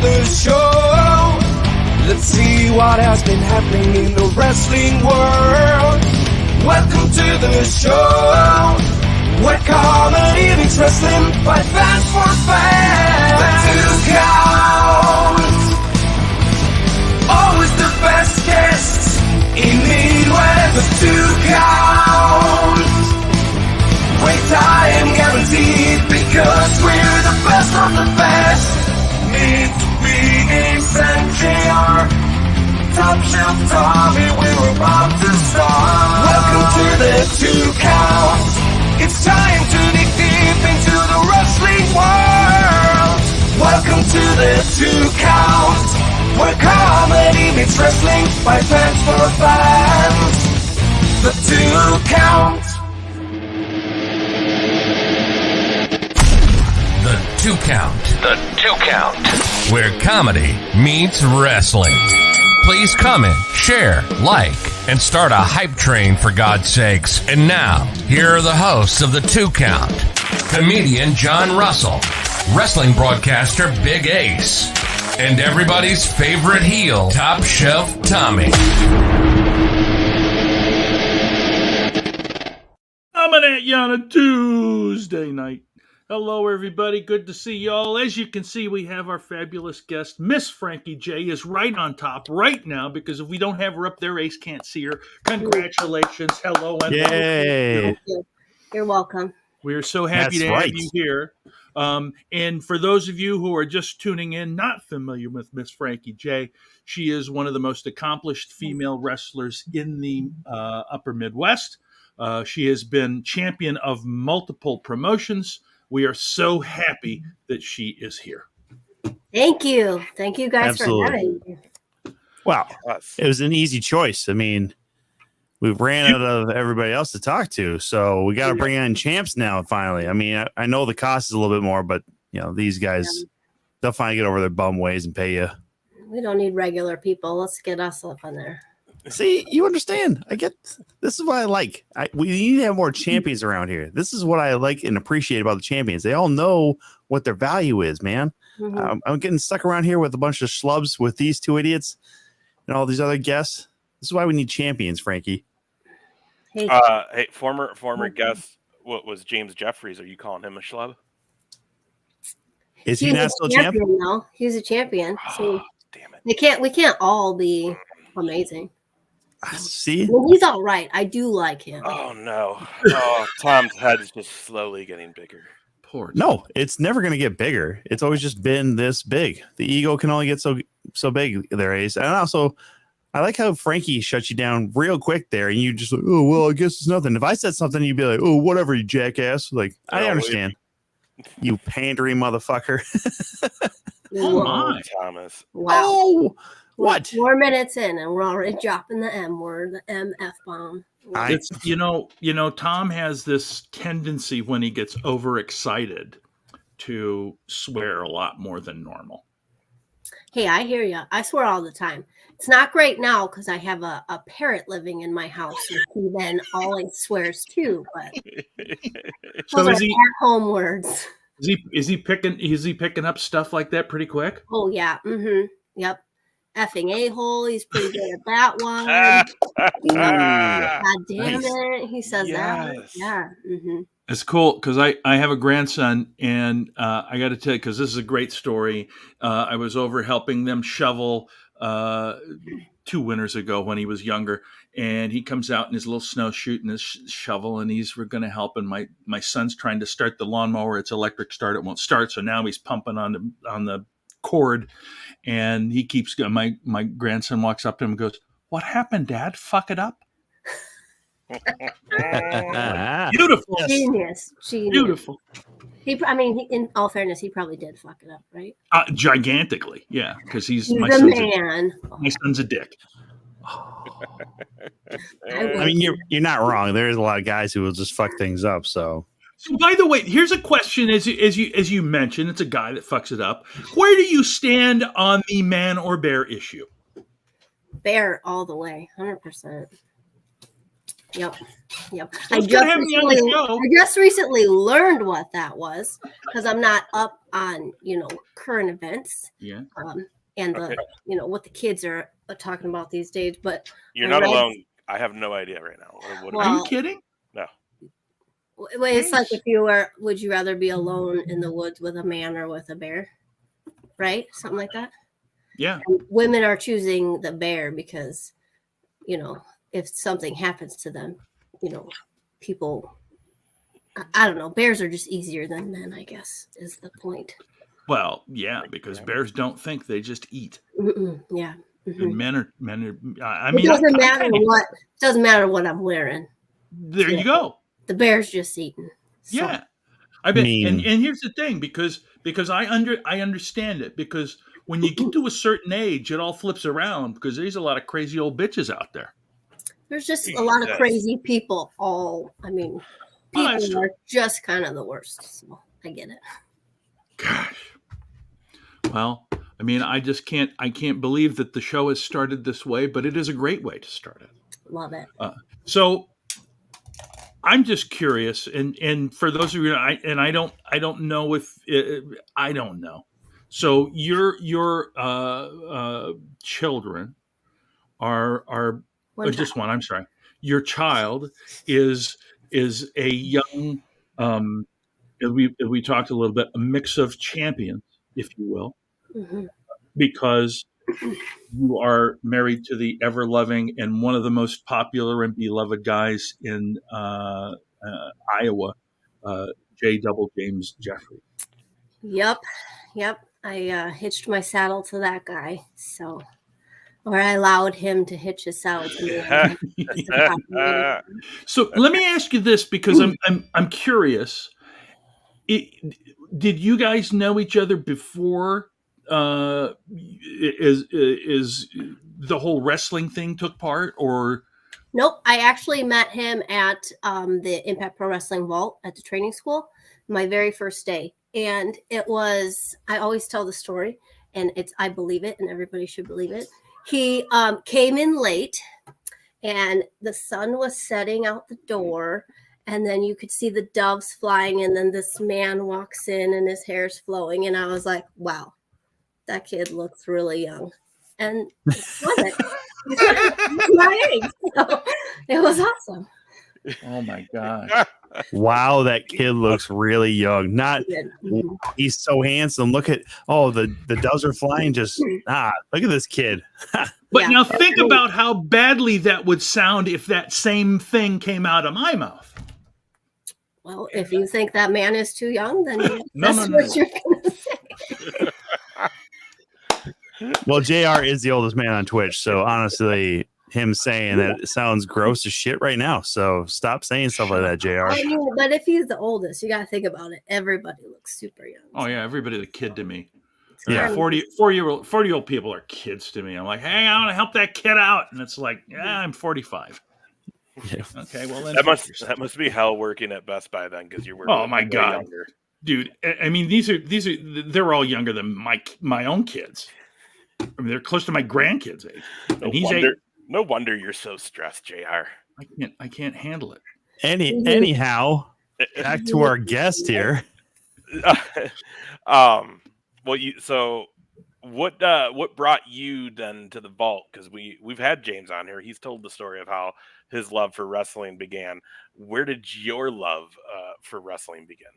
the show. Let's see what has been happening in the wrestling world. Welcome to the show, where comedy meets wrestling by fans for fans. The Two Count, always the best guests in Midwest. The Two Count, great time guaranteed because we're the best of the best. Meet Ace and JR, Top Shelf Tommy, we're about to start. Welcome to the Two Count. It's time to dig deep into the wrestling world. Welcome to the Two Count, where comedy meets wrestling by fans for fans. The Two Count. The Two Count. The Two Count. Where comedy meets wrestling. Please comment, share, like, and start a hype train for God's sakes. And now, here are the hosts of The Two Count. Comedian John Russell, wrestling broadcaster Big Ace, and everybody's favorite heel, Top Shelf Tommy. Coming at you on a Tuesday night. Hello, everybody. Good to see y'all. As you can see, we have our fabulous guest, Miss Frankie J, is right on top right now because if we don't have her up there, Ace can't see her. Congratulations. Hello. And yay. You're welcome. We are so happy to have you here. And for those of you who are just tuning in, not familiar with Miss Frankie J, she is one of the most accomplished female wrestlers in the upper Midwest. She has been champion of multiple promotions. We are so happy that she is here. Thank you. Thank you guys Absolutely. for having me. Wow. It was an easy choice. I mean, we ran out of everybody else to talk to, so we got to bring in champs now finally. I mean, I know the cost is a little bit more, but you know, these guys, they'll finally get over their bum ways and pay you. We don't need regular people. Let's get us up on there. See, you understand. I get this is what I like. We need to have more champions around here. This is what I like and appreciate about the champions. They all know what their value is, man. Mm-hmm. I'm getting stuck around here with a bunch of schlubs with these two idiots and all these other guests. This is why we need champions, Frankie. Hey, Hey, former guest, what was James Jeffries? Are you calling him a schlub? Is he not still champion? No, he's a champion. So damn it. we can't all be amazing. See, Well, he's all right. I do like him. Oh no! Oh, Tom's head is just slowly getting bigger. Poor Tom. no, it's never going to get bigger. It's always just been this big. The ego can only get so big there, Ace. And also, I like how Frankie shuts you down real quick there, and you just like, oh well, I guess it's nothing. If I said something, you'd be like, oh whatever, you jackass. Like I understand, you pandering motherfucker. Oh my, Thomas! Wow. Oh, what? 4 minutes in, and we're already dropping the M word, the MF bomb. it's you know, Tom has this tendency when he gets overexcited to swear a lot more than normal. Hey, I hear you. I swear all the time. It's not great now because I have a parrot living in my house, and he then always swears too. But So those is are he at-home words. is he picking up stuff like that pretty quick? Oh yeah. Mm-hmm. Yep. Effing a-hole. He's pretty good at that one. God damn it. He says that. Yes. Yeah. Mm-hmm. It's cool because I have a grandson, and I got to tell you, because this is a great story. I was over helping them shovel 2 winters ago when he was younger, and he comes out in his little snowshoe and his shovel, and we're going to help. And my son's trying to start the lawnmower. It's electric start. It won't start. So now he's pumping on the cord, and he keeps going. My grandson walks up to him and goes, "What happened, Dad? Fuck it up." Beautiful. Genius. Beautiful. In all fairness, he probably did fuck it up, right? Gigantically, yeah, because he's He's my a son's man. my son's a dick. I mean, you're not wrong. There's a lot of guys who will just fuck things up. So, By the way, here's a question: as you mentioned, it's a guy that fucks it up. Where do you stand on the man or bear issue? Bear all the way, 100%. Yep. Yep. So it's good having you on the show. I just recently learned what that was because I'm not up on, current events. Yeah. And Okay. what the kids are talking about these days. But You're I not read- alone. I have no idea right now. Are you kidding? No. It's like would you rather be alone in the woods with a man or with a bear? Right? Something like that. Yeah. And women are choosing the bear because, if something happens to them, people, I don't know, bears are just easier than men, I guess, is the point. Well, yeah, because bears don't think, they just eat. Yeah. And men are. I It mean, doesn't matter what I'm wearing. There you go. The bear's just eating. So. Yeah, I bet. And here's the thing, because I understand it, because when you get to a certain age, it all flips around, because there's a lot of crazy old bitches out there. There's just a lot of crazy people. People are just kind of the worst. So I get it. Gosh. Well, I mean, I can't believe that the show has started this way, but it is a great way to start it. Love it. So I'm just curious, and for those of you, I don't know if I don't know. So your children are just one. I'm sorry. Your child is a young. We talked a little bit, a mix of champions, if you will, because you are married to the ever-loving and one of the most popular and beloved guys in Iowa, J. Double James Jeffrey. Yep. I hitched my saddle to that guy, or I allowed him to hitch his saddle to me. So let me ask you this, because I'm curious. Did you guys know each other before? Is the whole wrestling thing took part, or? Nope. I actually met him at the Impact Pro Wrestling Vault at the training school, my very first day. And it was, I always tell the story, and I believe it, and everybody should believe it. He came in late, and the sun was setting out the door, and then you could see the doves flying, and then this man walks in, and his hair's flowing, and I was like, wow, that kid looks really young. And it wasn't. He's my age. So it was awesome. Oh my God. Wow, that kid looks really young. He's so handsome. Look at the doves are flying. Just look at this kid. But now think about how badly that would sound if that same thing came out of my mouth. Well, if you think that man is too young, then No. what you're gonna say. Well, JR is the oldest man on Twitch, so honestly, him saying that it sounds gross as shit right now. So stop saying stuff like that, JR. I mean, but if he's the oldest, you got to think about it. Everybody looks super young. Oh yeah, everybody's a kid to me. Yeah, 40-year-old people are kids to me. I'm like, hey, I want to help that kid out, and it's like, I'm 45. Yeah. Okay, well then that must be hell working at Best Buy then, because you're working. Oh my God, younger. Dude! I mean, they're all younger than my own kids. I mean, they're close to my grandkids' age. And no wonder you're so stressed, JR. I can't handle it. Anyhow, back to our guest here. What brought you then to the vault? Because we've had James on here. He's told the story of how his love for wrestling began. Where did your love for wrestling begin?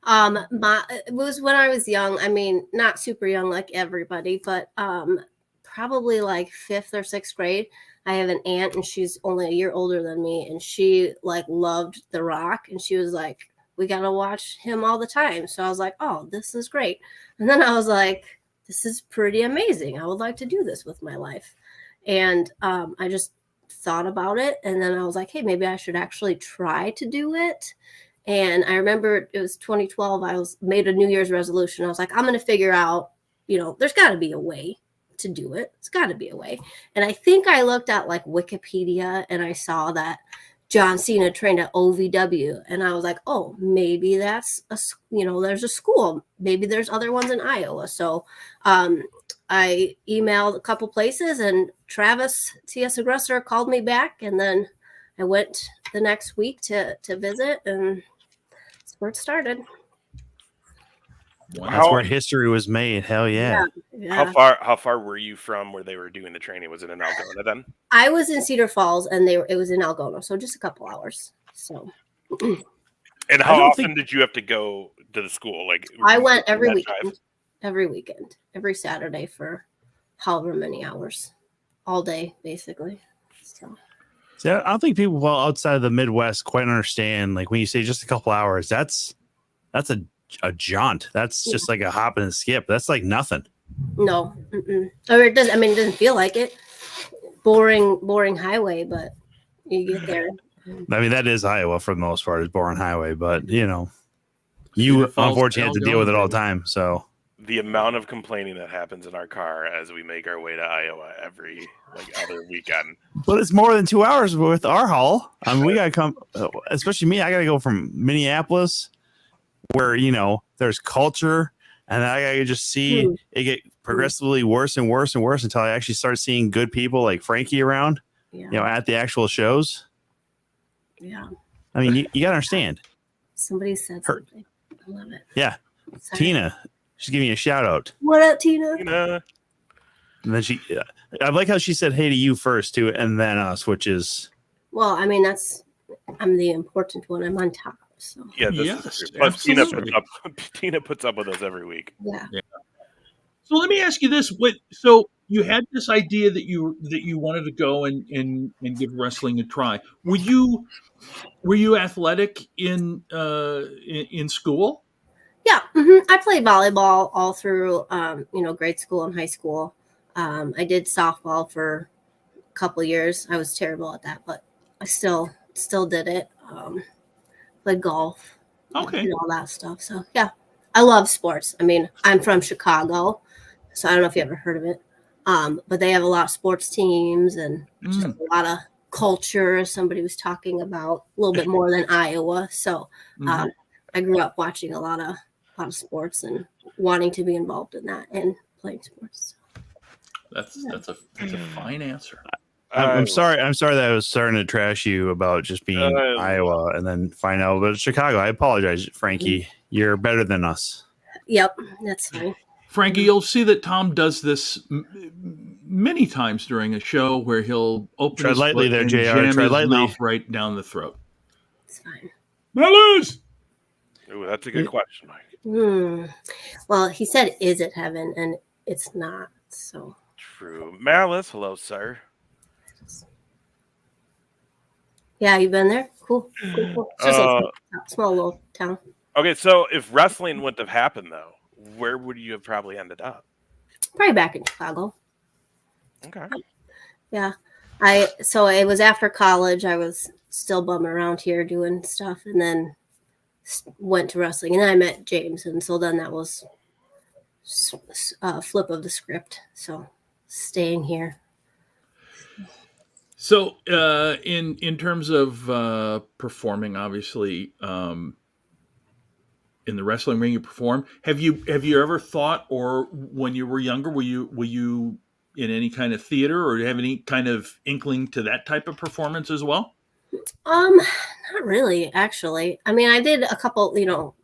It was when I was young. I mean, not super young like everybody, but probably like 5th or 6th grade. I have an aunt, and she's only a year older than me, and she loved The Rock, and she was like, we got to watch him all the time. So I was like, oh, this is great. And then I was like, this is pretty amazing. I would like to do this with my life. And I just thought about it. And then I was like, hey, maybe I should actually try to do it. And I remember it was 2012. I made a New Year's resolution. I was like, I'm going to figure out, there's got to be a way to do it. It's got to be a way. And I think I looked at Wikipedia, and I saw that John Cena trained at OVW. And I was like, oh, maybe that's there's a school. Maybe there's other ones in Iowa. So I emailed a couple places, and Travis T.S. Aggressor called me back. And then I went the next week to visit, and that's where it started. That's where history was made. Hell yeah. How far were you from where they were doing the training? Was it in Algona then? I was in Cedar Falls, and it was in Algona, so just a couple hours. So. And how often did you have to go to the school? Like I went every weekend, every Saturday for however many hours, all day basically. So. See, I don't think people outside of the Midwest quite understand. Like when you say just a couple hours, that's a jaunt. That's just like a hop and a skip. That's like nothing. No, or it doesn't. I mean, it doesn't feel like it. Boring highway, but you get there. I mean, that is Iowa for the most part. It's boring highway, but you unfortunately have to deal with it all the time. So the amount of complaining that happens in our car as we make our way to Iowa every other weekend. But it's more than 2 hours with our haul. I mean, we gotta come, especially me. I gotta go from Minneapolis, where there's culture, and I gotta just see it get progressively worse and worse and worse until I actually start seeing good people like Frankie around, at the actual shows. Yeah. I mean, you gotta understand. Somebody said something. I love it. Yeah. Sorry. Tina. She's giving you a shout out. What up, Tina? And then I like how she said hey to you first too, and then us, which is. Well, I mean, I'm the important one. I'm on top. So. Yeah, this is plus Tina puts up with us every week. Yeah. So let me ask you this: so you had this idea that you wanted to go and give wrestling a try. Were you athletic in school? Yeah, I played volleyball all through grade school and high school. I did softball for a couple years. I was terrible at that, but I still did it. Played golf, and all that stuff. So yeah, I love sports. I mean, I'm from Chicago, so I don't know if you ever heard of it. But they have a lot of sports teams and just a lot of culture. Somebody was talking about a little bit more than Iowa. So I grew up watching a lot of sports and wanting to be involved in that and playing sports. That's a fine answer. I'm sorry that I was starting to trash you about just being Iowa and then find out about Chicago. I apologize, Frankie. You're better than us. Yep, that's fine. Frankie, you'll see that Tom does this many times during a show where he'll open his lightly there, JR. jam his mouth right down the throat. It's fine. Malice! Ooh, that's a good question, Mike. Well, he said, "Is it heaven?" And it's not. So true. Malice, hello, sir. Yeah, you've been there? Cool. It's just a small little town. Okay, so if wrestling wouldn't have happened, though, where would you have probably ended up? Probably back in Chicago. Okay. Yeah. So it was after college. I was still bumming around here doing stuff, and then went to wrestling. And then I met James, and so then that was flip of the script. So staying here. So, in terms of performing, obviously, in the wrestling ring, you perform. Have you ever thought, or when you were younger, were you in any kind of theater, or have any kind of inkling to that type of performance as well? Not really, actually. I mean, I did a couple,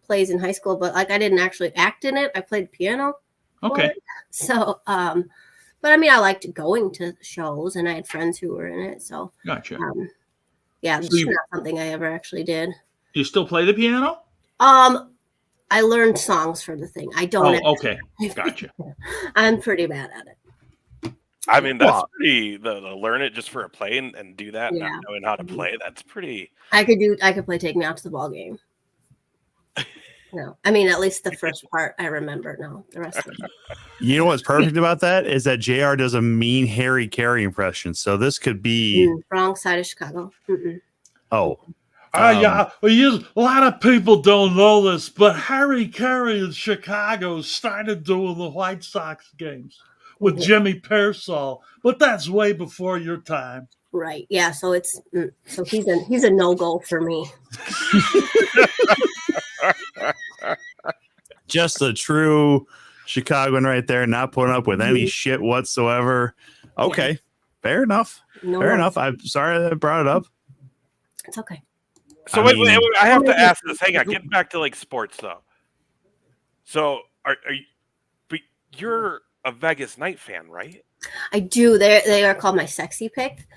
plays in high school, but I didn't actually act in it. I played piano. Okay. So, but I mean, I liked going to shows, and I had friends who were in it. So, gotcha. Yeah, it's not something I ever actually did. You still play the piano? I learned songs for the thing. I don't. Oh, okay, gotcha. I'm pretty bad at it. I mean, that's pretty. To learn it just for a play and do that, not knowing how to play. That's pretty. I could play "Take Me Out to the Ball Game." No, I mean, at least the first part I remember. No, the rest of it. You know what's perfect about that is that JR does a mean Harry Carey impression. So this could be wrong side of Chicago. Oh. Yeah, a lot of people don't know this, but Harry Carey in Chicago started doing the White Sox games with Jimmy Pearsall, but that's way before your time. Right. Yeah. So it's he's a no-go for me. Just a true Chicagoan right there, not putting up with any shit whatsoever. Okay. Fair enough. Fair enough. I'm sorry that I brought it up. It's okay. So I wait, mean- I have to ask this. Hang on, getting back to like sports though. So are you? But you're a Vegas Knight fan, right? I do. They are called my sexy pick.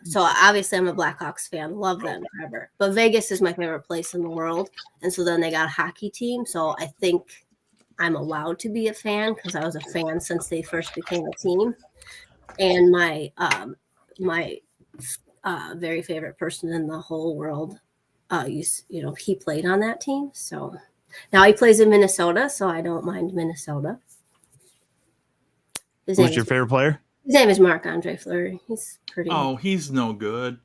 So obviously I'm a Blackhawks fan. Love them forever. But Vegas is my favorite place in the world. And so then they got a hockey team. So I think I'm allowed to be a fan because I was a fan since they first became a team. And my very favorite person in the whole world, he played on that team. So now he plays in Minnesota. So I don't mind Minnesota. Who's your favorite player? His name is Marc-Andre Fleury. He's pretty. Oh, he's no good.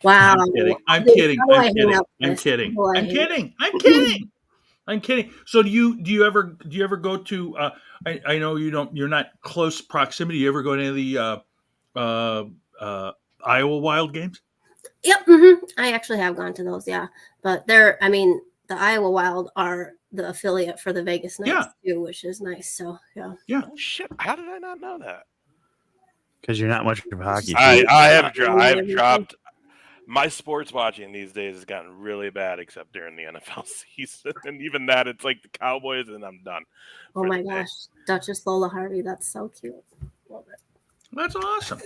Wow. I'm kidding. How do I I'm hang kidding. up I'm this? kidding. How do I I'm hang kidding. I'm kidding. I'm kidding. So do you ever go to? I know you don't. You're not close proximity. You ever go to any of the Iowa Wild games? Yep. I actually have gone to those. Yeah, but the Iowa Wild are the affiliate for the Vegas Knights too, which is nice. So yeah. Yeah. Oh shit! How did I not know that? Because you're not much of a hockey fan. I have dropped. My sports watching these days has gotten really bad, except during the NFL season, and even that, it's like the Cowboys, and I'm done. Oh my gosh, Duchess Lola Harvey, that's so cute. Love it. That's awesome.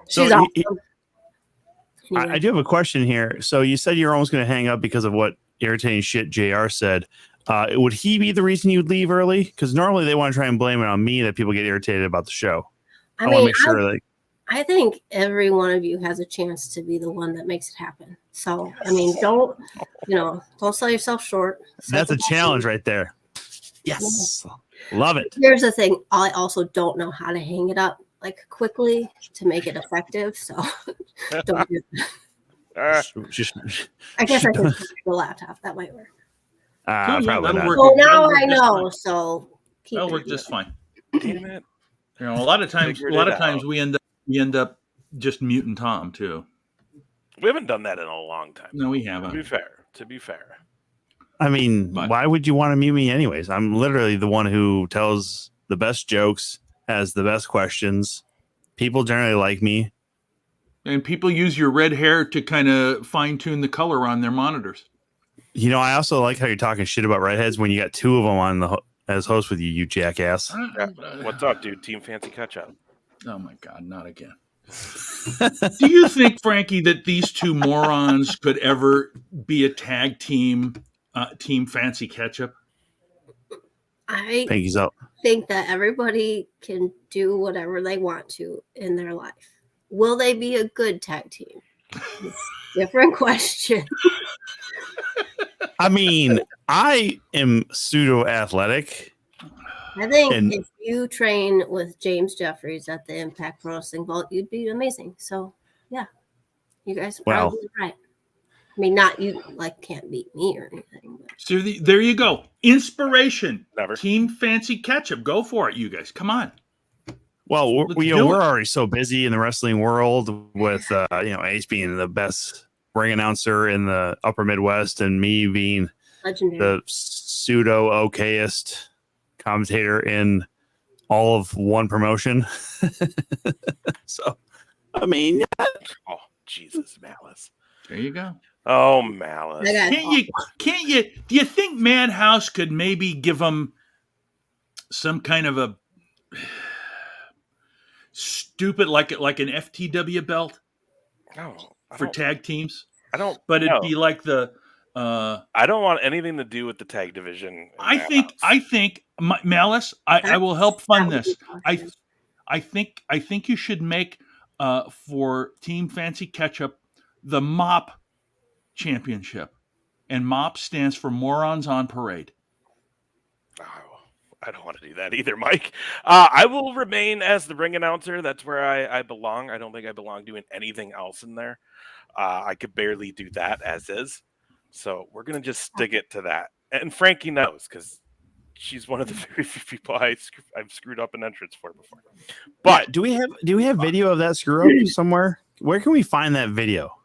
So She's awesome. I do have a question here. So you said you're almost going to hang up because of what irritating shit JR said. Would he be the reason you'd leave early? Because normally they want to try and blame it on me that people get irritated about the show. I want to make sure I think every one of you has a chance to be the one that makes it happen. So, I mean, don't sell yourself short. That's a challenge right there. Yes. Love it. Here's the thing. I also don't know how to hang it up like quickly to make it effective. So don't do that. I guess I can take the laptop. That might work. Cool, probably not. work. So now That'll I work just know. fine. So That'll work just fine. Damn it! You know, a lot of times out. we end up just muting Tom too. We haven't done that in a long time. No, we To haven't. be fair. I mean, But- why would you want to mute me anyways? I'm literally the one who tells the best jokes, has the best questions. People generally like me. And people use your red hair to kind of fine tune the color on their monitors. You know, I also like how you're talking shit about redheads when you got two of them on as host with you jackass. Yeah. What's up, dude? Team Fancy Catch Up. Oh my God, not again. Do you think, Frankie, that these two morons could ever be a tag team, Team Fancy Ketchup? I Pinky's up. think that everybody can do whatever they want to in their life. Will they be a good tag team? Different question. I mean, I am pseudo athletic. I think And- if you train with James Jeffries at the Impact Pro Wrestling Vault, you'd be amazing. So, yeah, you guys are Well- probably right. I mean, not you can't beat me or anything. But. So there you go. Inspiration. Never. Team Fancy Ketchup. Go for it, you guys. Come on. Well, Let's we're do it. already so busy in the wrestling world with Ace being the best ring announcer in the upper Midwest and me being Legendary. the pseudo okayest commentator in all of one promotion. So, I mean, Oh, Jesus, Malice. There you go. Oh, Malice. I got Can't you? Do you think Madhouse could maybe give them some kind of a stupid, like an FTW belt No, for tag teams? I don't. But it'd no. be like the. I don't want anything to do with the tag division. in I Madhouse. think Malice. I will help fund this. I I think you should make for Team Fancy Ketchup the MOP championship, and MOP stands for Morons on Parade. Oh, I don't want to do that either, Mike. I will remain as the ring announcer. That's where I belong. I don't think I belong doing anything else in there. I could barely do that as is. So we're going to just stick it to that. And Frankie knows because she's one of the very few people I've screwed up an entrance for before. But do we have video of that screw up somewhere? Where can we find that video?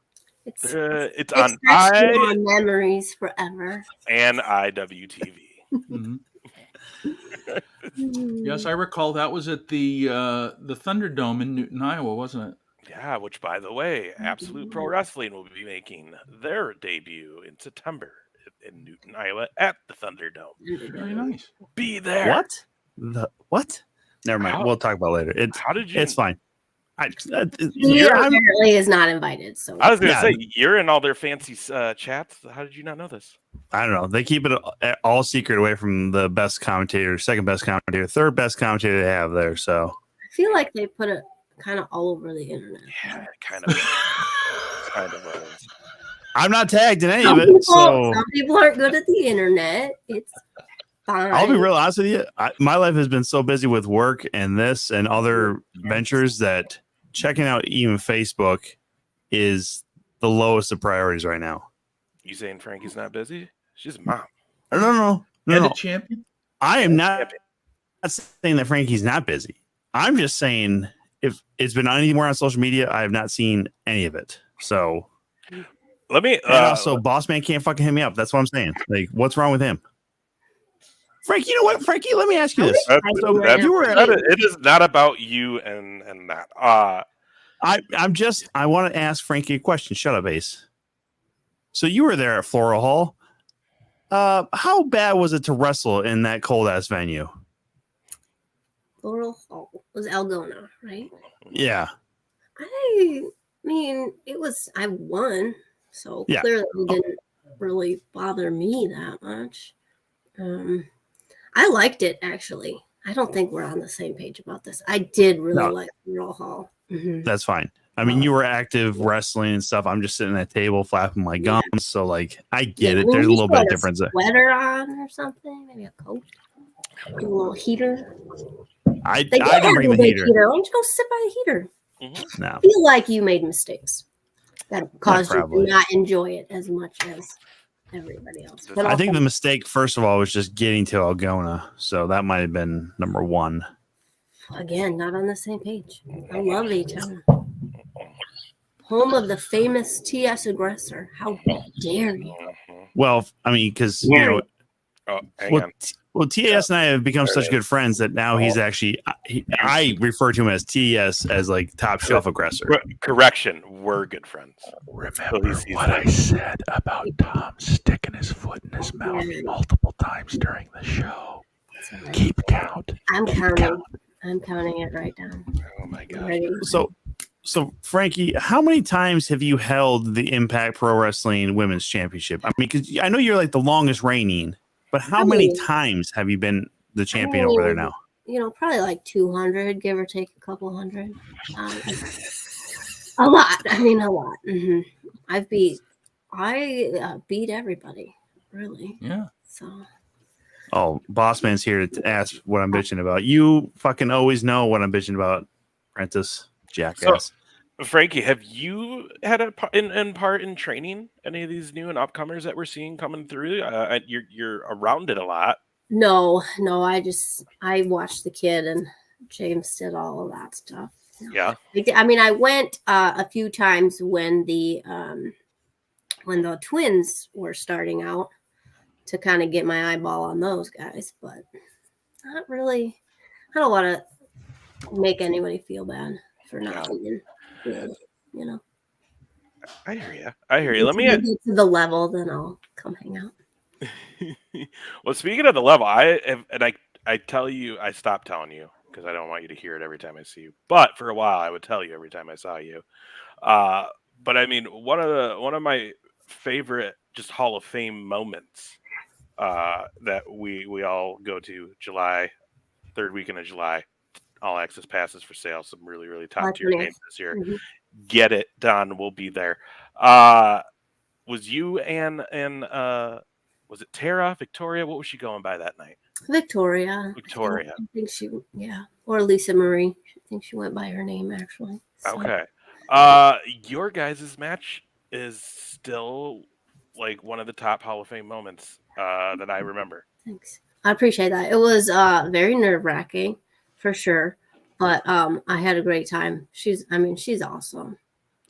it's on on memories forever. and IWTV. Mhm. Yes, I recall that was at the Thunderdome in Newton, Iowa, wasn't it? Yeah, which, by the way, Absolute Pro Wrestling will be making their debut in September in Newton, Iowa at the Thunderdome. Very nice. Be there. What? Never mind. How- We'll talk about it later. How did you? It's fine. He apparently is not invited. So I was going to Yeah. say, you're in all their fancy chats. How did you not know this? I don't know. They keep it all secret away from the best commentator, second best commentator, third best commentator they have there. So I feel like they put it kind of all over the internet. Yeah, it kind of was. I'm not tagged in any Some of it. So people aren't good at the internet. It's fine. I'll be real honest with you. My life has been so busy with work and this and other ventures that checking out even Facebook is the lowest of priorities right now. You saying Frankie's not busy? She's a mom. No. And a champion. I am not saying that Frankie's not busy. I'm just saying if it's been anywhere on social media, I have not seen any of it. So Let me. and also, Boss Man can't fucking hit me up. That's what I'm saying. Like, what's wrong with him? Frankie, you know what? Frankie, let me ask you this. It is not about you and that. I want to ask Frankie a question. Shut up, Ace. So you were there at Floral Hall. How bad was it to wrestle in that cold ass venue? Floral Hall was Algona, right? Yeah. I mean, I won, so Yeah. clearly it didn't really bother me that much. I liked it, actually. I don't think we're on the same page about this. I did really like Floral Hall. Mm-hmm. That's fine. I mean, you were active wrestling and stuff. I'm just sitting at a table flapping my gums. So, like, I get it. There's a little bit of difference there. Sweater on or something, maybe a coat, a little heater. I didn't bring the heater. Why don't you go sit by the heater? Mm-hmm. No. I feel like you made mistakes that caused you probably. to not enjoy it as much as everybody else. But I think also- the mistake, first of all, was just getting to Algona. So that might have been number one. Again, not on the same page. I love A-Town. Home of the famous TS aggressor. How dare you? Well, I mean, because, you know, Oh, hang on. well, TS and I have become such good friends that now he's actually, I refer to him as TS as like top shelf aggressor. Correction, we're good friends. Remember what I said about Tom sticking his foot in his mouth multiple times during the show. Keep count. I'm counting. I'm counting it right down. Oh my god. Ready? So Frankie, how many times have you held the Impact Pro Wrestling Women's Championship? I mean, because I know you're like the longest reigning, but how many times have you been the champion over there now? You know, probably like 200, give or take a couple hundred. A lot. I mean, a lot. Mm-hmm. I beat everybody, really. Yeah. So. Oh, Boss Man's here to ask what I'm bitching about. You fucking always know what I'm bitching about, Prentice jackass. So, Frankie, have you had a part in training any of these new and upcomers that we're seeing coming through? You're around it a lot. No, I watched the kid and James did all of that stuff. Yeah. I mean, I went a few times when the twins were starting out to kind of get my eyeball on those guys, but not really. I don't want to make anybody feel bad for not being good, you know. I hear you. Let me get to the level, then I'll come hang out. Well, speaking of the level, I tell you, I stopped telling you because I don't want you to hear it every time I see you. But for a while, I would tell you every time I saw you. But I mean, one of my favorite just Hall of Fame moments that we all go to July, third weekend of July. All access passes for sale. Some really, really top tier games this year. Mm-hmm. Get it done. We'll be there. Was you and was it Tara, Victoria? What was she going by that night? Victoria. Victoria. I think she, or Lisa Marie. I think she went by her name actually. So. Okay. Your guys' match is still like one of the top Hall of Fame moments that I remember. Thanks. I appreciate that. It was very nerve-wracking for sure, but I had a great time. She's awesome.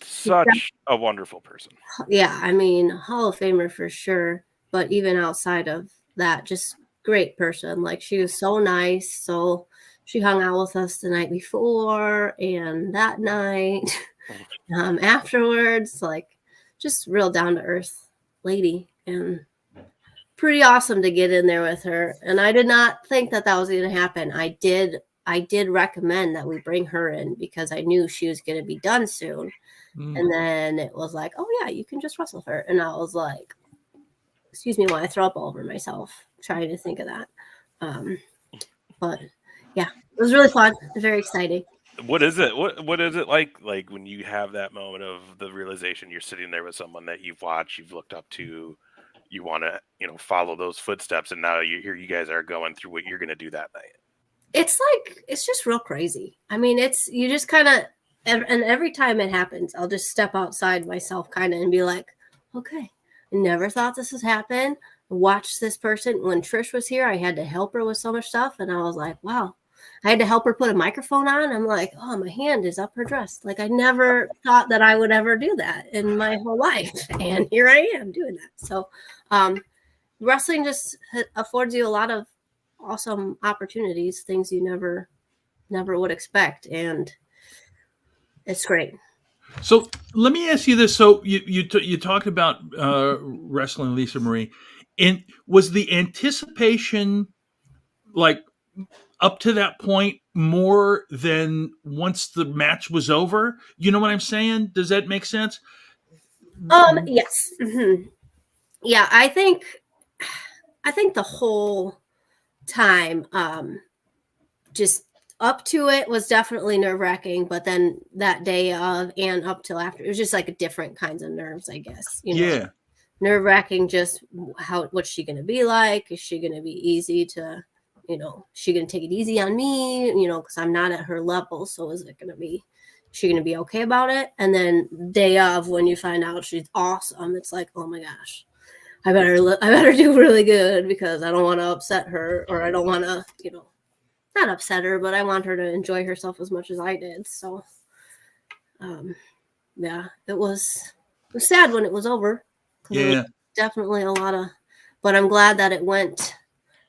Such a wonderful person. Yeah, I mean, Hall of Famer for sure, but even outside of that, just great person. Like, she was so nice. So she hung out with us the night before and that night. afterwards. Like, just real down to earth lady, and pretty awesome to get in there with her. And I did not think that was going to happen. I did recommend that we bring her in because I knew she was going to be done soon. And then it was like, oh yeah, you can just wrestle her. And I was like, excuse me while I throw up all over myself trying to think of that. But yeah, it was really fun. Very exciting. What is it? What is it like when you have that moment of the realization you're sitting there with someone that you've watched, you've looked up to, you want to, follow those footsteps, and now you guys are going through what you're going to do that night? It's just real crazy. I mean, you just kind of, and every time it happens, I'll just step outside myself kind of and be like, okay, I never thought this would happen. Watch this person. When Trish was here, I had to help her with so much stuff. And I was like, wow, I had to help her put a microphone on. I'm like, oh, my hand is up her dress. Like, I never thought that I would ever do that in my whole life. And here I am doing that. So wrestling just affords you a lot of awesome opportunities, things you never would expect. And it's great. So let me ask you this. So you talked about wrestling Lisa Marie, and was the anticipation like up to that point more than once the match was over? You know what I'm saying? Does that make sense? Yes. Mm-hmm. Yeah, I think the whole time, just up to it was definitely nerve-wracking, but then that day of and up till after, it was just like different kinds of nerves, I guess. Yeah. Nerve-wracking, just what's she going to be like? Is she going to be easy to, is she going to take it easy on me? Because I'm not at her level. So is she going to be okay about it? And then day of, when you find out she's awesome, it's like, oh my gosh, I better do really good because I don't want to upset her, or I don't want to, not upset her, but I want her to enjoy herself as much as I did. So, yeah, it was sad when it was over. Yeah, it was definitely a lot of, but I'm glad that it went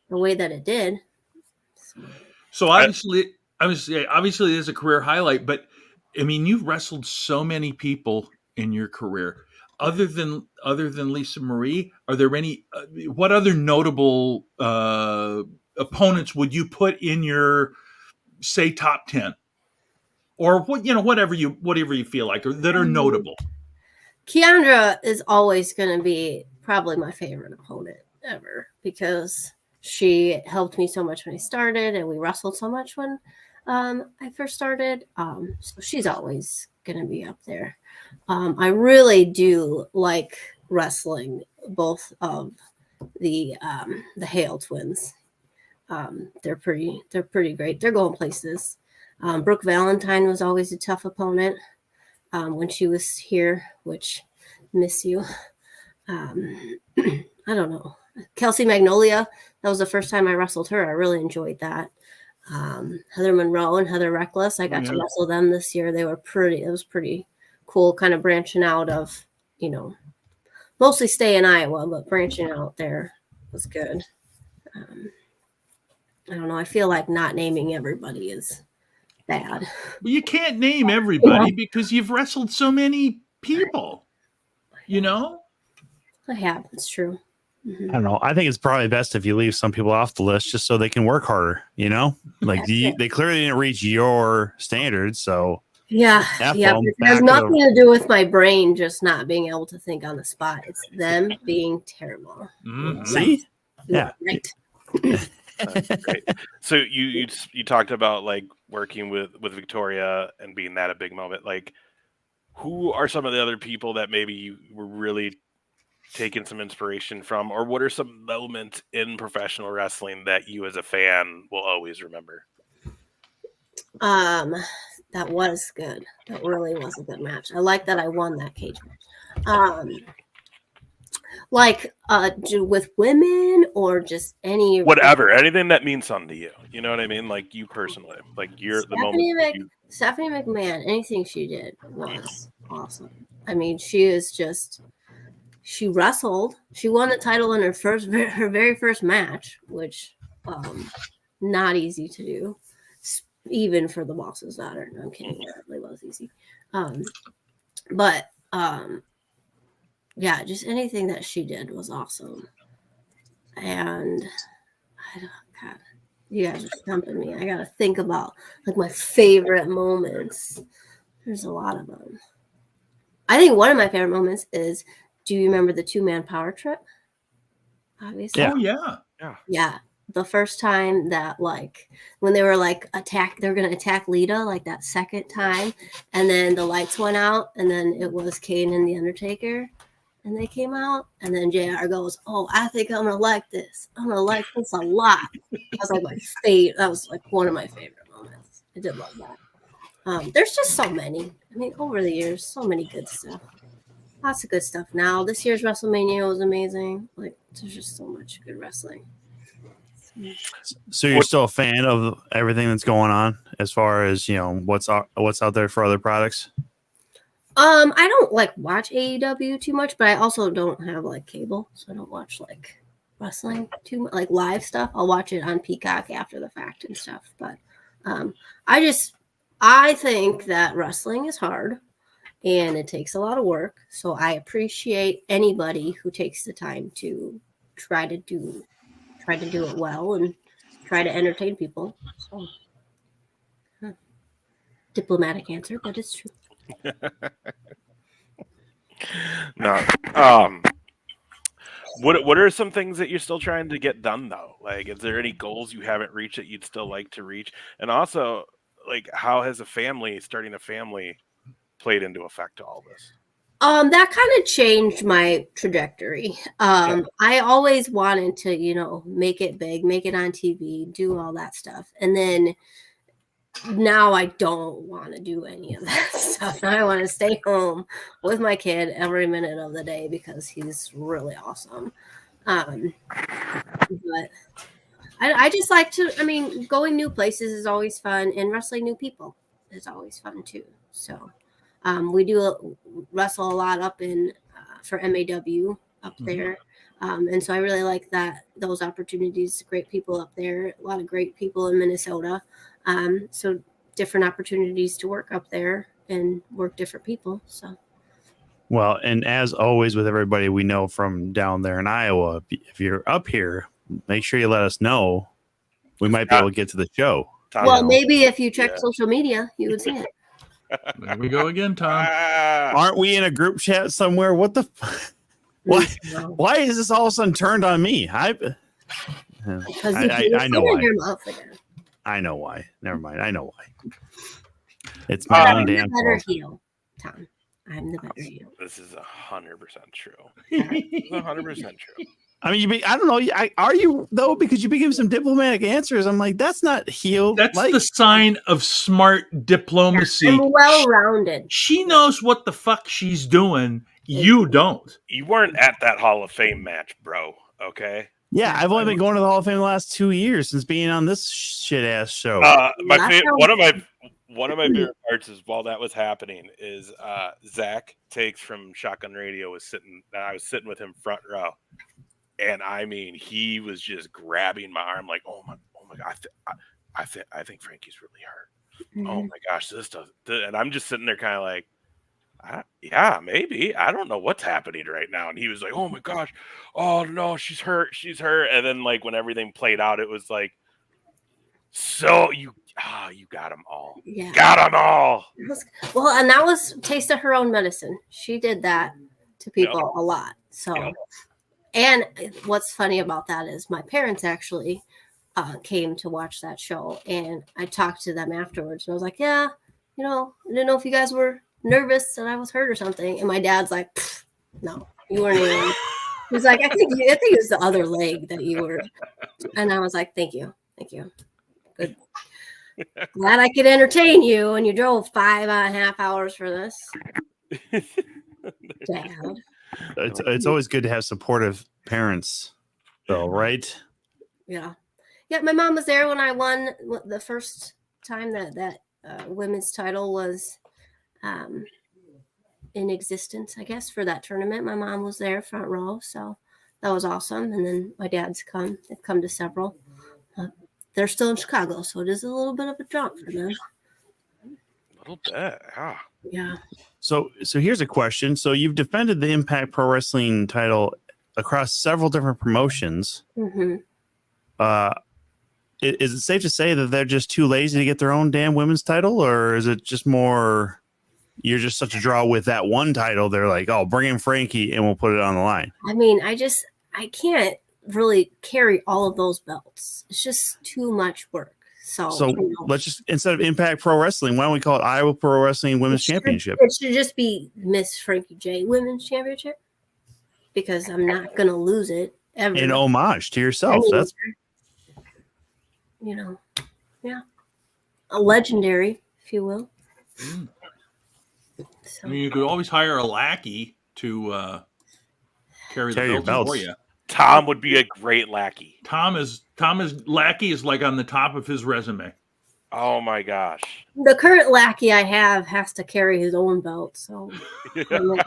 the way that it did. So obviously, there's a career highlight, but I mean, you've wrestled so many people in your career. Other than Lisa Marie, are there any? What other notable opponents would you put in your, say, top 10, or whatever you feel like, or that are notable? Keandra is always going to be probably my favorite opponent ever because she helped me so much when I started, and we wrestled so much when I first started. So she's always going to be up there. I really do like wrestling both of the Hale twins. They're pretty great. They're going places. Brooke Valentine was always a tough opponent when she was here, which miss you. I don't know. Kelsey Magnolia, that was the first time I wrestled her. I really enjoyed that. Heather Monroe and Heather Reckless, I got to wrestle them this year. It was pretty cool, kind of branching out of, mostly stay in Iowa, but branching out there was good. I don't know. I feel like not naming everybody is bad. Well, you can't name everybody because you've wrestled so many people. I have. It's true. Mm-hmm. I don't know. I think it's probably best if you leave some people off the list just so they can work harder. Like they clearly didn't reach your standards, so yeah. It has nothing to do with my brain just not being able to think on the spot. It's them being terrible. Mm-hmm. See, yeah, right. That's great. So you talked about like working with Victoria and being that a big moment. Like, who are some of the other people that maybe you were really taking some inspiration from, or what are some moments in professional wrestling that you as a fan will always remember? That was good. That really was a good match. I like that I won that cage match. Like with women or just anything that means something to you. You know what I mean? Like you personally, like you're the moment. Stephanie McMahon, anything she did was awesome. I mean, she wrestled. She won the title in her very first match, which not easy to do, even for the boss's daughter. No, I'm kidding. It really was easy. But yeah, just anything that she did was awesome. And I don't, God, you guys are stumping me. I gotta think about like my favorite moments. There's a lot of them. I think one of my favorite moments is, do you remember the 2-man power trip? Obviously. Yeah. Oh yeah. Yeah. The first time that like when they were like they were gonna attack Lita, like that second time, and then the lights went out, and then it was Kane and the Undertaker, and they came out, and then JR goes, "Oh, I think I'm gonna like this. I'm gonna like this a lot." That was like my favorite. That was like one of my favorite moments. I did love that. There's just so many. I mean, over the years, so many good stuff. Lots of good stuff now. This year's WrestleMania was amazing. Like, there's just so much good wrestling. So you're still a fan of everything that's going on as far as, what's out there for other products? I don't like watch AEW too much, but I also don't have like cable, so I don't watch like wrestling too much, like live stuff. I'll watch it on Peacock after the fact and stuff. But I think that wrestling is hard and it takes a lot of work. So I appreciate anybody who takes the time to try to do it well and try to entertain people. So, diplomatic answer, but it's true. No. What are some things that you're still trying to get done though? Like, is there any goals you haven't reached that you'd still like to reach? And also, like, how has starting a family played into effect to all this? That kind of changed my trajectory. I always wanted to, make it big, make it on TV, do all that stuff. And then now I don't want to do any of that stuff. I want to stay home with my kid every minute of the day because he's really awesome. But I just like going new places is always fun, and wrestling new people is always fun too. So we do wrestle a lot up in for MAW up there. And so I really like those opportunities. Great people up there, a lot of great people in Minnesota. So different opportunities to work up there and work different people. So. Well, and as always with everybody we know from down there in Iowa, if you're up here, make sure you let us know. We might be able to get to the show. Well, maybe if you check social media, you would see it. There we go again, Tom. Aren't we in a group chat somewhere? What the? Why is this all of a sudden turned on me? I know why. I know why. Never mind. I know why. It's my own damn fault. Heel, Tom. I'm the better heel. This is 100% true. 100% true. I mean, I don't know. Are you though? Because you giving some diplomatic answers. I'm like, that's not heel. That's the sign of smart diplomacy. I'm well-rounded. She knows what the fuck she's doing. You don't. You weren't at that Hall of Fame match, bro. Okay. Yeah, I've only been going to the Hall of Fame the last 2 years since being on this shit ass show. One of my favorite parts is while that was happening is Zach Takes from Shotgun Radio I was sitting with him front row, and I mean he was just grabbing my arm like, oh my god, I think Frankie's really hurt. Mm-hmm. Oh my gosh, and I'm just sitting there kind of like, yeah, maybe. I don't know what's happening right now. And he was like, oh my gosh, oh no, she's hurt. And then like when everything played out, it was like, so you got them all. Yeah. Got them all. Well, and that was taste of her own medicine. She did that to people a lot. So, and what's funny about that is my parents actually came to watch that show, and I talked to them afterwards, and I was like, yeah, I didn't know if you guys were nervous that I was hurt or something. And my dad's like, no, you weren't even. He's like, I think it was the other leg that you were. And I was like, thank you. Good. Glad I could entertain you, and you drove 5.5 hours for this. Dad. It's always good to have supportive parents, though, right? Yeah. My mom was there when I won the first time that women's title was in existence, I guess, for that tournament. My mom was there front row, so that was awesome. And then my dad's they've come to several. They're still in Chicago, so it is a little bit of a jump for them. A little bit, yeah. Yeah. So here's a question. So you've defended the Impact Pro Wrestling title across several different promotions. Mm-hmm. Is it safe to say that they're just too lazy to get their own damn women's title, or is it just more you're just such a draw with that one title? They're like, oh, bring in Frankie and we'll put it on the line. I mean, I can't really carry all of those belts. It's just too much work. So let's just, instead of Impact Pro Wrestling, why don't we call it Iowa Pro Wrestling Women's Championship? It should just be Miss Frankie J Women's Championship, because I'm not going to lose it ever. In homage to yourself. I mean, that's, yeah. A legendary, if you will. Mm. So. I mean, you could always hire a lackey to carry the belts for you. Tom would be a great lackey. Tom is lackey is like on the top of his resume. Oh my gosh. The current lackey I have has to carry his own belt, so what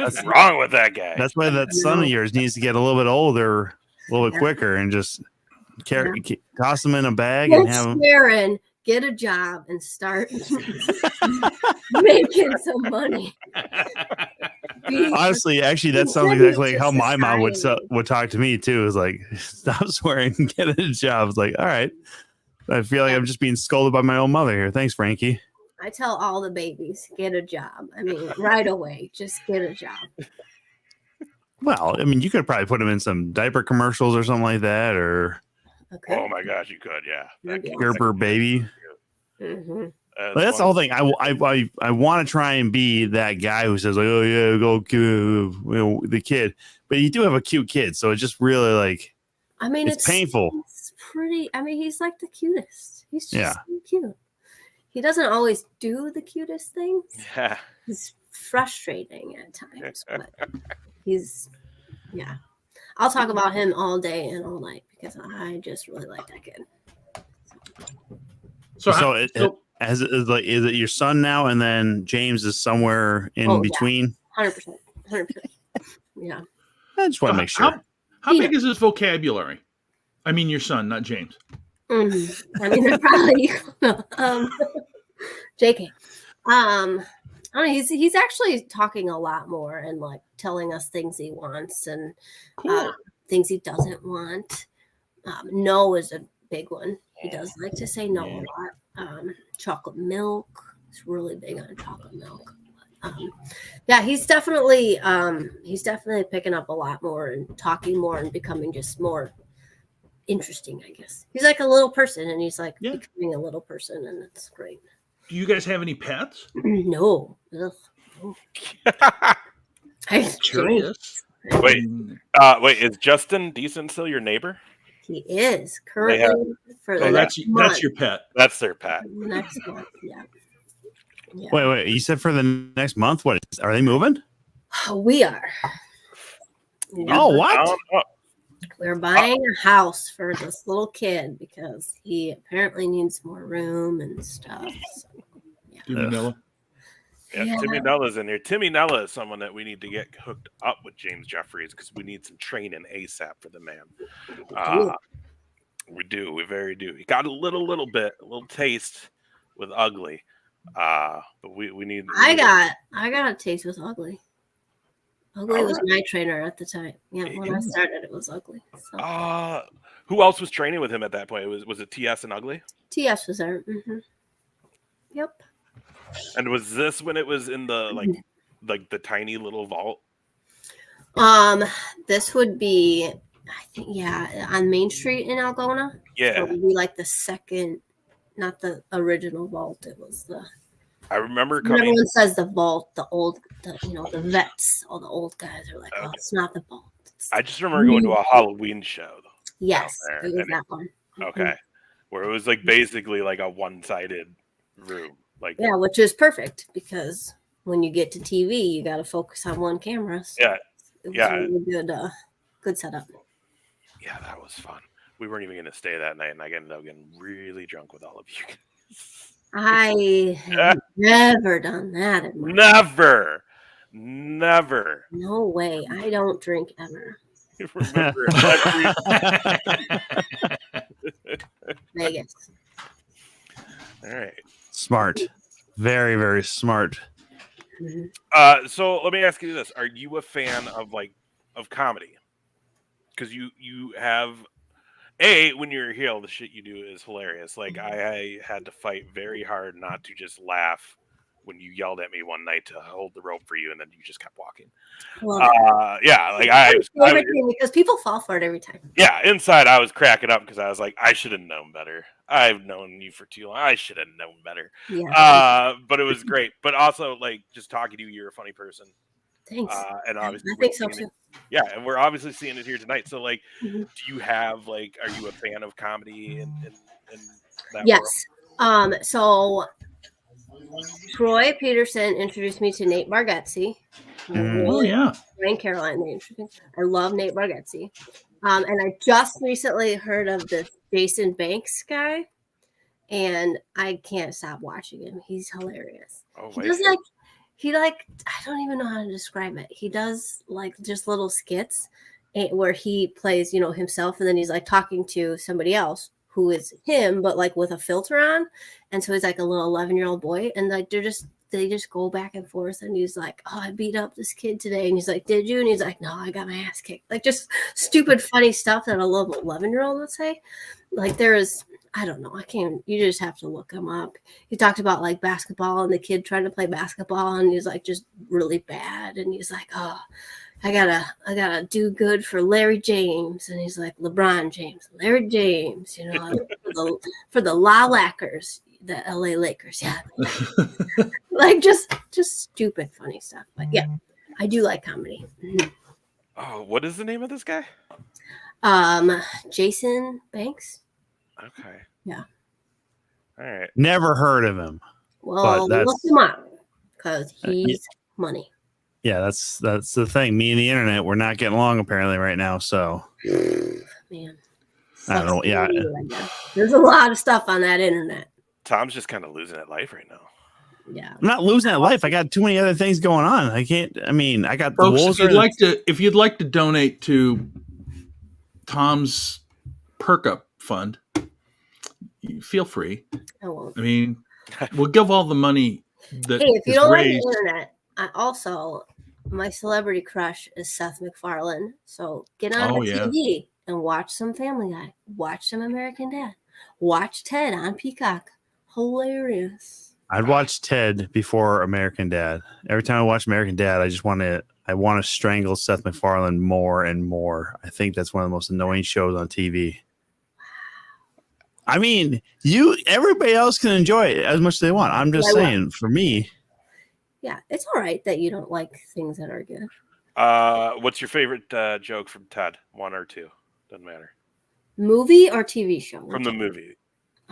is wrong with that guy? That's why that son of yours needs to get a little bit older, a little bit quicker, and just toss him in a bag and have him. Sharon, get a job and start making some money. Honestly, actually, that sounds exactly like how my mom would talk to me too. Is like, stop swearing, get a job. It's like, all right. I feel like I'm just being scolded by my own mother here. Thanks, Frankie. I tell all the babies, get a job. I mean, right away, just get a job. Well, I mean, you could probably put them in some diaper commercials or something like that, or. Okay. Oh my gosh, you could, yeah. Gerber baby. Mm-hmm. But that's the whole thing. I want to try and be that guy who says like, oh yeah, go the kid. But you do have a cute kid, so it's just really like. I mean, it's painful. It's pretty. I mean, he's like the cutest. He's just so cute. He doesn't always do the cutest things. Yeah. He's frustrating at times, but he's. I'll talk about him all day and all night because I just really like that kid. Is it your son now, and then James is somewhere in between? 100%. Yeah. I just want to make sure. How big is his vocabulary? I mean, your son, not James. Mm-hmm. I mean, they're probably JK. I don't know. He's actually talking a lot more and like telling us things he wants and things he doesn't want. No is a big one. He does like to say no a lot. Chocolate milk. He's really big on chocolate milk. He's definitely picking up a lot more and talking more and becoming just more interesting, I guess. He's like a little person, and he's like becoming a little person, and it's great. Do you guys have any pets? No. I'm curious. Wait, is Justin Decent still your neighbor? He is currently that's your pet. That's their pet. Next month, yeah. Wait. You said for the next month? What are they moving? We are. Oh, what? We're buying a house for this little kid because he apparently needs more room and stuff. So, Timmy Nella. Yeah, Timmy Nella's in here. Timmy Nella is someone that we need to get hooked up with James Jeffries because we need some training ASAP for the man. We do. We very do. He got a little taste with Ugly. But we need. I got a taste with Ugly. Ugly was my trainer at the time. Yeah, when I started, it was Ugly. So. Who else was training with him at that point? Was it TS and Ugly? TS was there. Mm-hmm. Yep. And was this when it was in the like the tiny little vault? This would be, I think, on Main Street in Algona. Yeah, so it would be like the second, not the original vault. It was the. I remember coming. Everyone says the vault, the vets, all the old guys are like, oh, it's not the vault. I just remember going to a Halloween show. Yes, it was that one. Okay, where it was like basically like a one-sided room. Which is perfect because when you get to TV, you got to focus on one camera. So it was a really good setup. Yeah, that was fun. We weren't even going to stay that night, and I ended up getting really drunk with all of you. I have never done that. Never. No way. I don't drink ever. Remember Vegas. All right. Smart. Very, very smart. So let me ask you this: are you a fan of comedy? Because you have when you're here, the shit you do is hilarious. Like I had to fight very hard not to just laugh when you yelled at me one night to hold the rope for you, and then you just kept walking. Yeah, like because people fall for it every time. Yeah, inside I was cracking up because I was like, I should have known better. I've known you for too long. I should have known better. Yeah. But it was great. But also, like, just talking to you, you're a funny person. Thanks. And obviously, I think so too. Yeah, and we're obviously seeing it here tonight. So, like, Mm-hmm. do you have are you a fan of comedy in that Yes. world? So Troy Peterson introduced me to Nate Bargatze. Oh yeah. And Caroline, they introduced me. I love Nate Bargatze. And I just recently heard of this Jason Banks guy, and I can't stop watching him. He's hilarious. He does I don't even know how to describe it. He does like just little skits where he plays, himself, and then he's like talking to somebody else who is him, but like with a filter on. And so he's like a little 11-year-old boy, and like they just go back and forth, and he's like, oh, I beat up this kid today, and he's like, did you? And he's like, no, I got my ass kicked. Like just stupid funny stuff that a little 11-year-old would say. Like there is, I don't know, you just have to look him up. He talked about like basketball and the kid trying to play basketball, and he's like just really bad, and he's like, oh, I gotta do good for Larry James. And he's like, LeBron James, Larry James, for the Lilackers, the LA Lakers. Yeah. Like just stupid funny stuff. But yeah, I do like comedy. Mm-hmm. Oh, what is the name of this guy? Jason Banks. Okay. Yeah. All right. Never heard of him. Well, look him up because he's money. Yeah, that's the thing. Me and the internet, we're not getting along apparently right now. So, man, I don't know. Yeah, there's a lot of stuff on that internet. Tom's just kind of losing at life right now. Yeah, I'm not losing at life. I got too many other things going on. I can't. I mean, I got folks. If you'd like to donate to Tom's Perk Up Fund, feel free. I won't. I mean, we'll give all the money that. Hey, if you don't raised. like the internet, my celebrity crush is Seth MacFarlane. So get on the TV and watch some Family Guy, watch some American Dad, watch Ted on Peacock. Hilarious. I'd watch Ted before American Dad. Every time I watch American Dad, I want to strangle Seth MacFarlane more and more. I think that's one of the most annoying shows on TV. I mean, everybody else can enjoy it as much as they want. I'm just saying, for me. Yeah, it's all right that you don't like things that are good. What's your favorite joke from Ted? One or two? Doesn't matter. Movie or TV show? From the movie.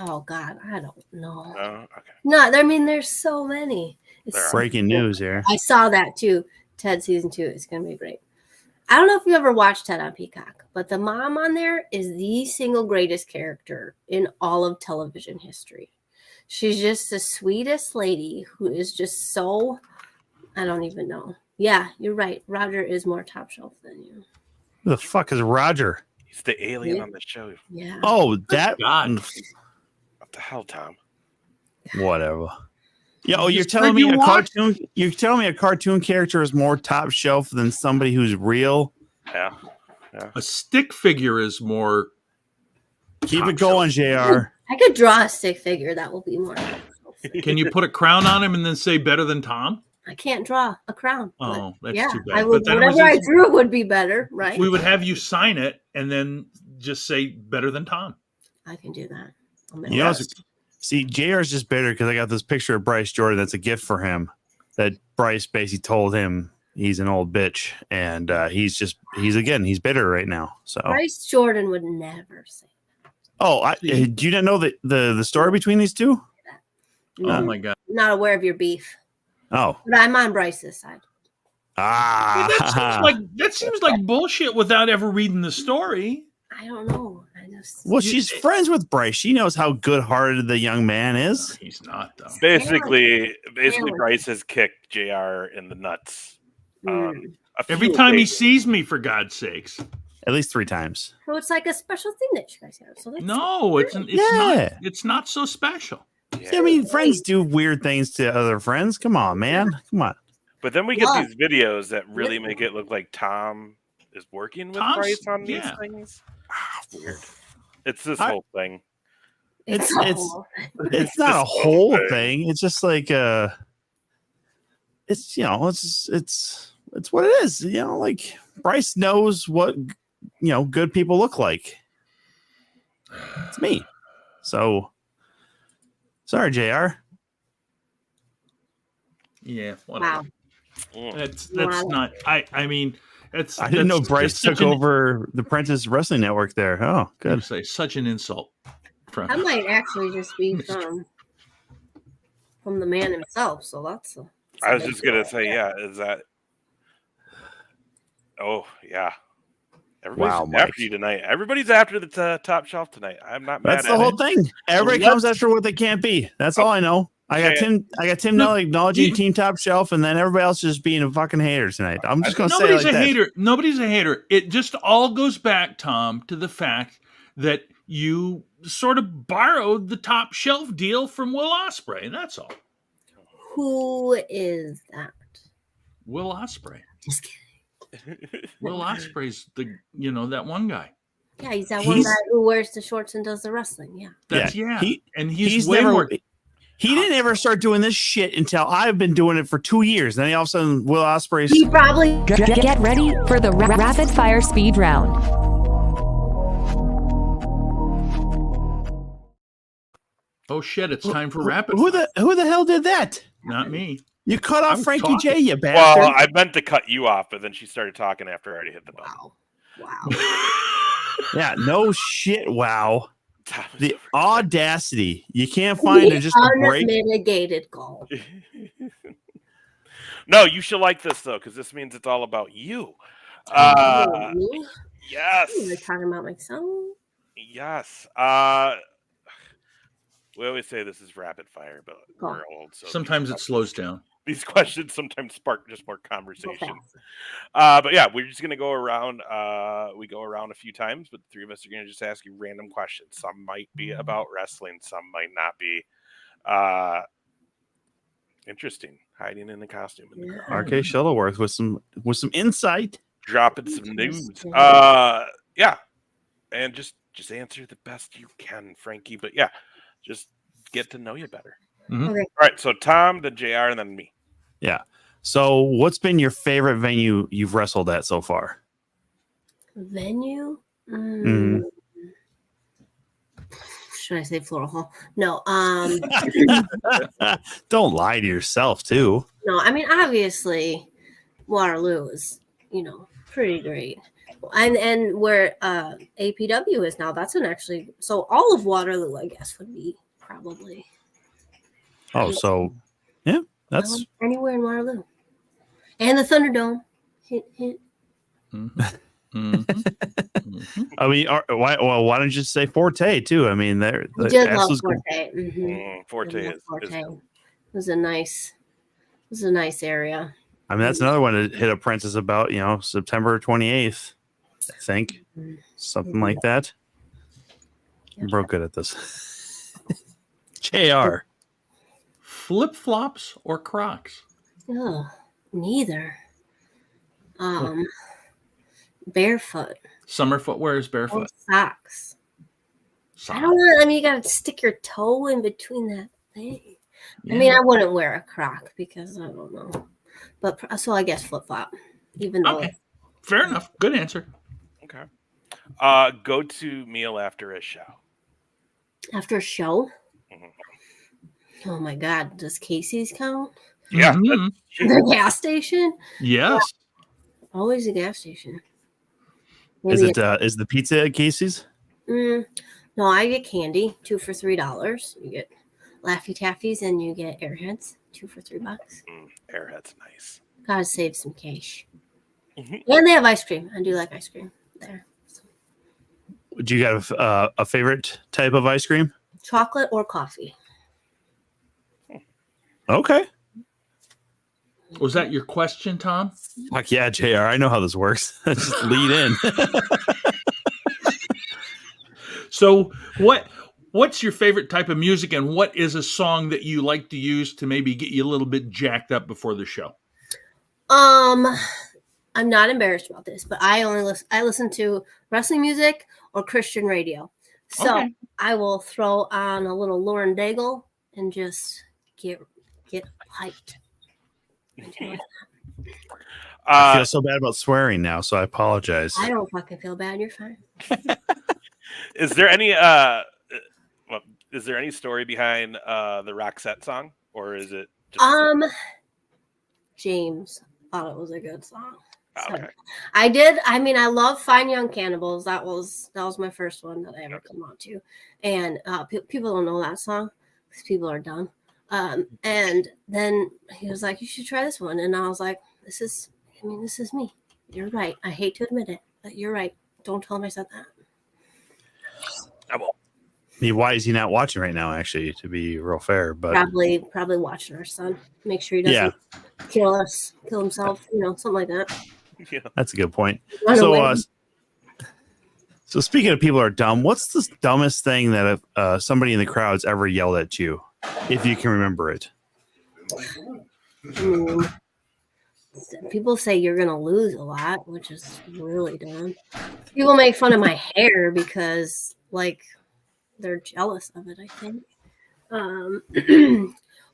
Oh, God, I don't know. Oh, okay. No, I mean, there's so many. It's breaking news here. I saw that, too. Ted season 2 is going to be great. I don't know if you ever watched Ted on Peacock, but the mom on there is the single greatest character in all of television history. She's just the sweetest lady who is just so, I don't even know. Yeah, you're right. Roger is more top shelf than you. Who the fuck is Roger? He's the alien on the show. Yeah. Oh, that. God. What the hell, Tom? Whatever. Yo, you're telling me a cartoon? You're telling me a cartoon character is more top shelf than somebody who's real? Yeah. A stick figure is more. Keep it going, JR. I could draw a stick figure. That will be more. Can you put a crown on him and then say better than Tom? I can't draw a crown. Oh, that's too bad. Whatever I drew would be better, right? We would have you sign it and then just say better than Tom. I can do that. See, JR is just bitter because I got this picture of Bryce Jordan that's a gift for him that Bryce basically told him he's an old bitch, and he's he's bitter right now. So Bryce Jordan would never say that. Oh, do you not know the story between these two? No, oh my God. Not aware of your beef. Oh. But I'm on Bryce's side. That seems like bullshit without ever reading the story. I don't know. Well, she's friends with Bryce. She knows how good-hearted the young man is. No, he's not, though. Basically, Bryce has kicked JR in the nuts. Every time he sees me, for God's sakes. At least 3 times. So it's like a special thing that you guys have. So no, it's not so special. I mean, friends do weird things to other friends. Come on, man. Come on. But then we get these videos that really make it look like Tom is working with Bryce on these things. Weird. It's this whole thing. It's not a whole thing. It's just like it's what it is. You know, like Bryce knows what good people look like. It's me. So sorry, JR. Yeah, whatever. Wow. That's not. I mean, it's. I didn't know Bryce took over the Prentice Wrestling Network there. Oh, good. Say such an insult. I might actually just be from the man himself. So that's. I was just gonna say, is that? Oh yeah. Everybody's after you tonight. Everybody's after the top shelf tonight. I'm not mad. That's the whole thing. Everybody comes after what they can't be. That's all I know. I got Tim Nelly acknowledging Team Top Shelf, and then everybody else just being a fucking hater tonight. I'm just going to say nobody's a hater. Nobody's a hater. It just all goes back, Tom, to the fact that you sort of borrowed the Top Shelf deal from Will Ospreay. That's all. Who is that? Will Ospreay. Just kidding. Will Ospreay's that one guy. Yeah, he's that one guy who wears the shorts and does the wrestling. Yeah. He's way more. He didn't ever start doing this shit until I've been doing it for 2 years. Then all of a sudden, Will Ospreay's. He probably get ready for the rapid fire speed round. Oh shit! It's time for rapid. Who the hell did that? Not me. You cut off Frankie J, you bastard. Well, I meant to cut you off, but then she started talking after I already hit the button. Wow. Yeah, no shit. Wow. The audacity. You can't find it just a break. Unmitigated goal. No, you should like this though, because this means it's all about you. Yes. You're talking about myself. Yes. We always say this is rapid fire, but we're old. So sometimes it slows down. These questions sometimes spark just more conversation. But yeah, we're just going to go around. We go around a few times, but the three of us are going to just ask you random questions. Some might be about wrestling. Some might not be. Interesting. Hiding in the costume. In the crowd. RK Shuttleworth with some insight. Dropping some news. Yeah. And just answer the best you can, Frankie. But yeah, just get to know you better. Mm-hmm. Okay. All right. So Tom, then JR, and then me. Yeah. So what's been your favorite venue you've wrestled at so far? Venue? Mm-hmm. Should I say Floral Hall? No. Don't lie to yourself too. No, I mean, obviously Waterloo is, pretty great. And where APW is now, that's so all of Waterloo, I guess, would be probably. Oh, so yeah, that's anywhere in Waterloo. And the Thunderdome. Hint, hint. Mm-hmm. Mm-hmm. I mean, why don't you just say Forte too? I mean, did love Forte. Mm-hmm. Forte is Forte. It was a nice area. I mean, that's another one to hit Apprentice about, September 28th, I think. Mm-hmm. Something like that. I'm real good at this. JR. Flip-flops or Crocs? Oh, neither. Barefoot. Summer footwear is barefoot. Socks. I don't know. I mean, you got to stick your toe in between that thing. Yeah. I mean, I wouldn't wear a Croc because I don't know. But so I guess flip-flop. Even though. Okay. Fair enough. Good answer. Okay. Go to meal after a show. After a show? Mm-hmm. Oh my God. Does Casey's count? Yeah. Mm-hmm. The gas station? Yes. Yeah. Always a gas station. Maybe is the pizza at Casey's? No, I get candy, 2 for $3. You get Laffy Taffies and you get Airheads, 2 for $3. Airheads, nice. Gotta save some cash. Mm-hmm. And they have ice cream. I do like ice cream there. So. Do you have a favorite type of ice cream? Chocolate or coffee. Okay. Was that your question, Tom? Fuck yeah, JR. I know how this works. Just lead in. So What's your favorite type of music, and what is a song that you like to use to maybe get you a little bit jacked up before the show? I'm not embarrassed about this, but I listen to wrestling music or Christian radio. So Okay. I will throw on a little Lauren Daigle and just get hyped. I feel so bad about swearing now, so I apologize. I don't fucking feel bad. You're fine. Is there any story behind the Roxette song, or is it just James thought it was a good song. So okay. I did. I mean, I love Fine Young Cannibals. That was my first one that I ever come on to, and people don't know that song because people are dumb. And then he was like, "You should try this one," and I was like, "This is me. You're right. I hate to admit it, but you're right. Don't tell him I said that." I won't. I mean, why is he not watching right now? Actually, to be real fair, but Probably watching our son. Make sure he doesn't kill himself. Something like that. Yeah. That's a good point. Run away. So speaking of people are dumb, what's the dumbest thing that somebody in the crowd's ever yelled at you, if you can remember it? People say you're going to lose a lot, which is really dumb. People make fun of my hair because, they're jealous of it, I think.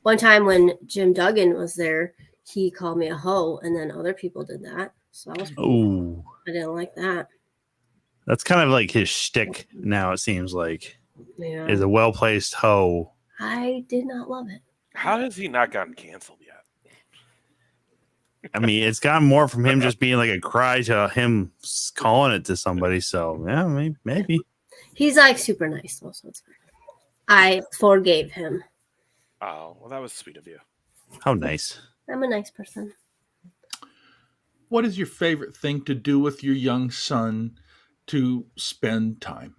One time when Jim Duggan was there, he called me a hoe, and then other people did that. So that was Oh, I didn't like that. that's kind of like his shtick now, it seems like. Yeah. Is a well-placed hoe. I did not love it. How has he not gotten canceled yet? I mean, it's gotten more from him just being like a cry to him calling it to somebody. So, yeah, maybe. He's super nice, though, so it's fine. I forgave him. Oh, well, that was sweet of you. How nice. I'm a nice person. What is your favorite thing to do with your young son to spend time?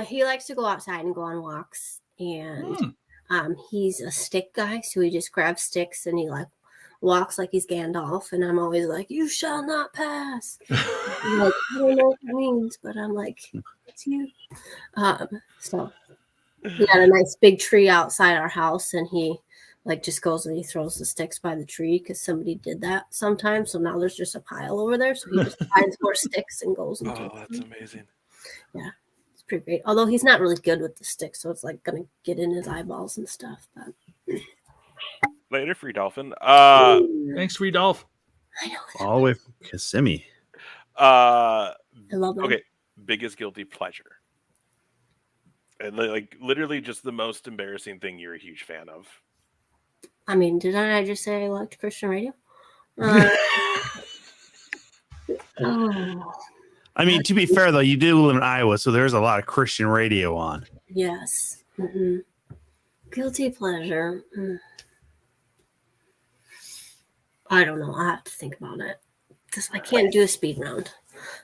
He likes to go outside and go on walks, and he's a stick guy, so he just grabs sticks and he walks like he's Gandalf, and I'm always like, "You shall not pass." I'm like, I don't know what that means, but I'm like, it's you. So he had a nice big tree outside our house, and he just goes and he throws the sticks by the tree because somebody did that sometime. So now there's just a pile over there. So he just finds more sticks and goes and takes that's them. amazing. Yeah, it's pretty great. Although he's not really good with the sticks, so it's gonna get in his eyeballs and stuff. But Later, Free Dolphin. Thanks, Friedolf. I know. All the way from Kissimmee. I love them. Okay, biggest guilty pleasure. And literally just the most embarrassing thing you're a huge fan of. I mean, didn't I just say I liked Christian radio? I mean, to be fair, though, you do live in Iowa, so there's a lot of Christian radio on. Yes. Mm-hmm. Guilty pleasure. I don't know. I have to think about it because I can't do a speed round.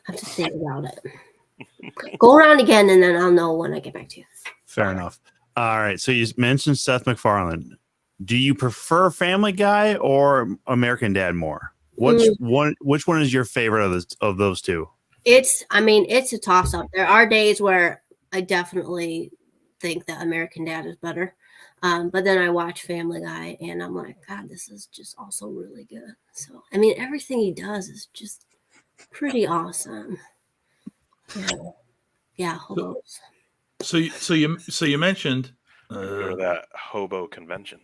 I have to think about it. Go around again, and then I'll know when I get back to you. Fair enough. All right. So you mentioned Seth MacFarlane. Do you prefer Family Guy or American Dad more? Which one is your favorite of those two? It's a toss up. There are days where I definitely think that American Dad is better. But then I watch Family Guy and I'm like, God, this is just also really good. So, everything he does is just pretty awesome. Yeah. Hobos. So you mentioned Go to that hobo convention.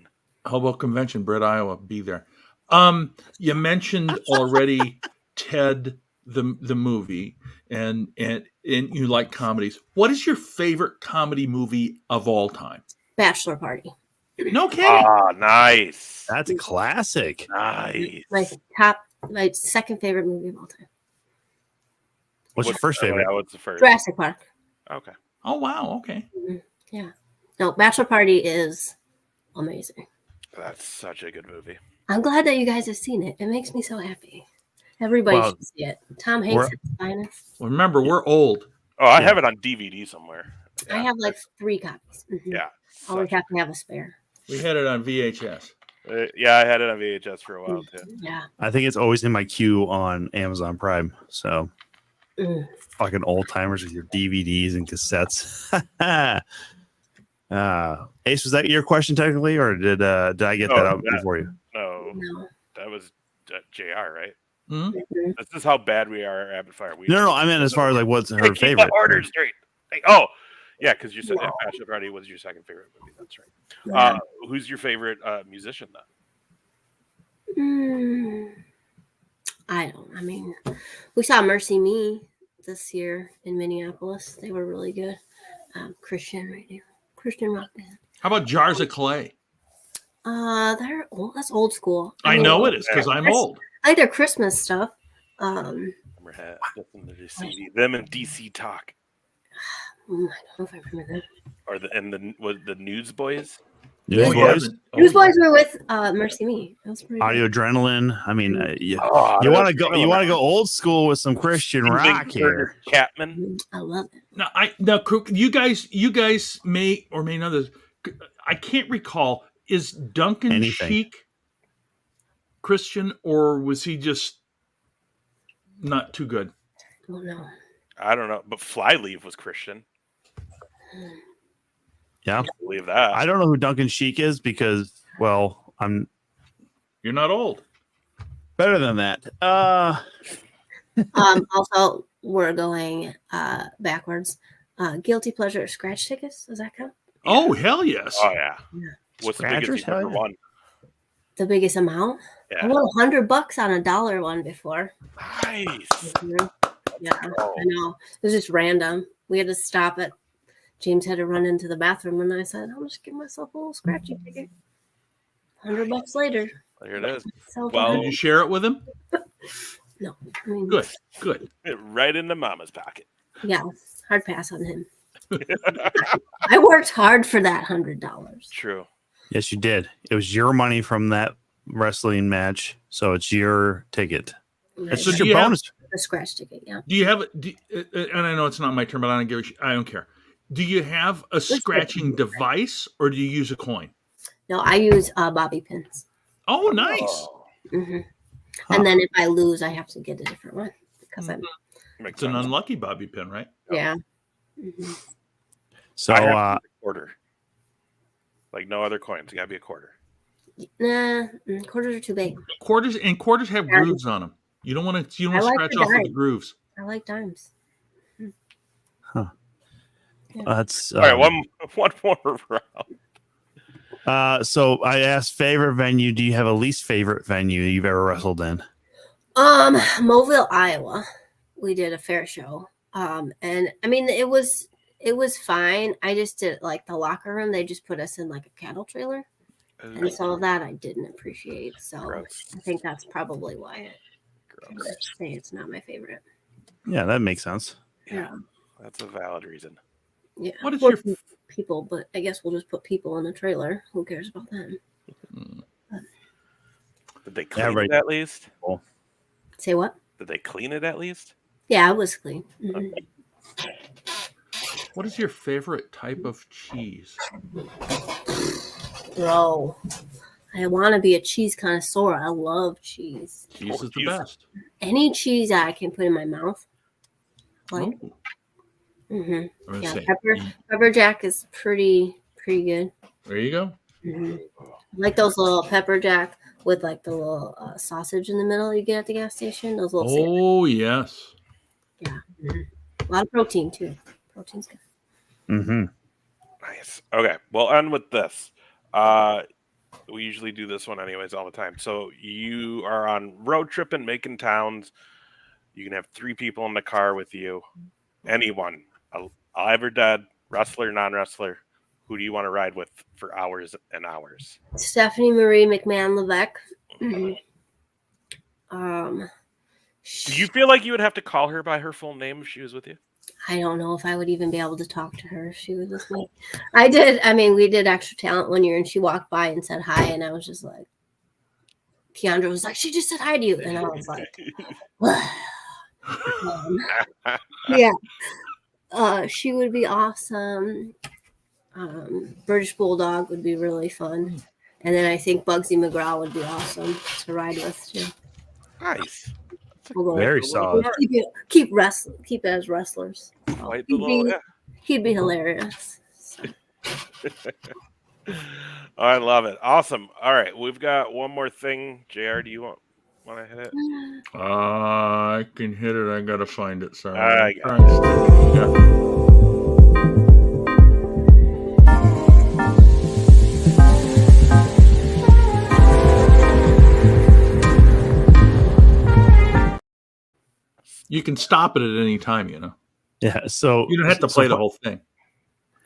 Brett, Iowa. Be there. You mentioned already Ted the movie, and you like comedies. What is your favorite comedy movie of all time? Bachelor Party. No kidding. Ah, nice. That's a classic. Nice. My second favorite movie of all time. What's your first favorite? What's the first? Jurassic Park. Okay. Oh wow. Okay. Yeah. No, Bachelor Party is amazing. That's such a good movie. I'm glad that you guys have seen it. It makes me so happy. Everybody should see it. Tom Hanks at his finest. Well, remember, we're old. Oh, I have it on DVD somewhere. I have 3 copies. Mm-hmm. Yeah. Always have to have a spare. We had it on VHS. Yeah, I had it on VHS for a while too. Yeah. I think it's always in my queue on Amazon Prime. So Fucking old timers with your DVDs and cassettes. Ace, was that your question technically, or did I get that out before you? No, that was JR, right? Hmm? This is how bad we are at Rapid Fire. No, I meant as far as like what's her Keep favorite. the order straight. Oh, yeah, because you said that Passion Party was your second favorite movie. That's right. Who's your favorite musician then? I mean, we saw Mercy Me this year in Minneapolis. They were really good. Christian radio, Christian rock band. How about Jars of Clay? They're old. That's old school. I know it is because I'm old. I like their Christmas stuff. Listen to the CD. Them and DC Talk. I don't know if I remember them. Or the Newsboys. Newsboys. Newsboys were with Mercy Me. That was pretty Audio Adrenaline. I mean, you want to go. You want to go old school with some Christian rock here. Chapman. I love it. Now, you guys may or may not. I can't recall. Is Duncan Sheik Christian, or was he just not too good? Oh no. I don't know, but Flyleaf was Christian. Yeah, I believe that. I don't know who Duncan Sheik is because, well, You're not old. Better than that. Also, we're going backwards. Guilty pleasure scratch tickets. Does that count? Oh hell yes! Oh yeah. What's the biggest you've ever won? The biggest amount? Yeah. I won $100 on a $1 one before. Nice. Yeah, I know. It was just random. We had to stop it. James had to run into the bathroom, and I said, "I'll just give myself a little scratchy ticket." $100 later. There it is. So Did you share it with him? No. I mean, Good. Right into Mama's pocket. Yeah, hard pass on him. I worked hard for that $100. True. Yes, you did. It was your money from that wrestling match, so it's your ticket. It's just your bonus. A scratch ticket, yeah. Do you have and I know it's not my turn, but I don't care. Do you have a scratching device, or do you use a coin? No, I use bobby pins. Oh, nice. Mm-hmm. And then if I lose, I have to get a different one because it's an unlucky bobby pin, right? Yeah. Mm-hmm. So quarter. Like no other coins. It gotta be a quarter. Nah, quarters are too big. Quarters have grooves on them. You don't want to scratch off the grooves. I like dimes. Huh. Yeah. That's all right. One more round. So I asked favorite venue. Do you have a least favorite venue you've ever wrestled in? Mobile, Iowa. We did a fair show. And I mean it was fine. I just did like the locker room. They just put us in like a cattle trailer. And some of that I didn't appreciate. So gross. I think that's probably why I say it's not my favorite. Yeah, that makes sense. Yeah. That's a valid reason. Yeah. What is your people, but I guess we'll just put people in a trailer. Who cares about them? Did they clean it at least? Cool. Say what? Did they clean it at least? Yeah, it was clean. Mm-hmm. What is your favorite type of cheese? Bro, I want to be a cheese connoisseur. I love cheese. Cheese is the best. Any cheese I can put in my mouth. Like, yeah, pepper jack is pretty good. There you go. Mm-hmm. Like those little pepper jack with like the little sausage in the middle you get at the gas station. Those little sandwiches. Yes. Yeah. Mm-hmm. A lot of protein too. Protein's good. Mm-hmm. Nice. Okay, we'll end with this. We usually do this one anyways all the time. So you are on road tripping, making towns. You can have 3 people in the car with you. Anyone, alive or dead, wrestler, non-wrestler. Who do you want to ride with for hours and hours? Stephanie Marie McMahon Levesque. Do you feel like you would have to call her by her full name if she was with you? I don't know if I would even be able to talk to her if she was with me. I did. I mean, we did Extra Talent one year, and she walked by and said hi, and I was just like, Keandra was like, she just said hi to you, and I was like, yeah. She would be awesome. British Bulldog would be really fun, and then I think Bugsy McGraw would be awesome to ride with too. Nice. Very solid. Keep it as wrestlers. Quite the little, yeah. He'd be hilarious. So. I love it. Awesome. All right, we've got one more thing. JR, do you want to hit it? I can hit it. I gotta find it. Sorry. I I'm got trying to- yeah. You can stop it at any time, you know. Yeah. So You don't have to play the whole thing.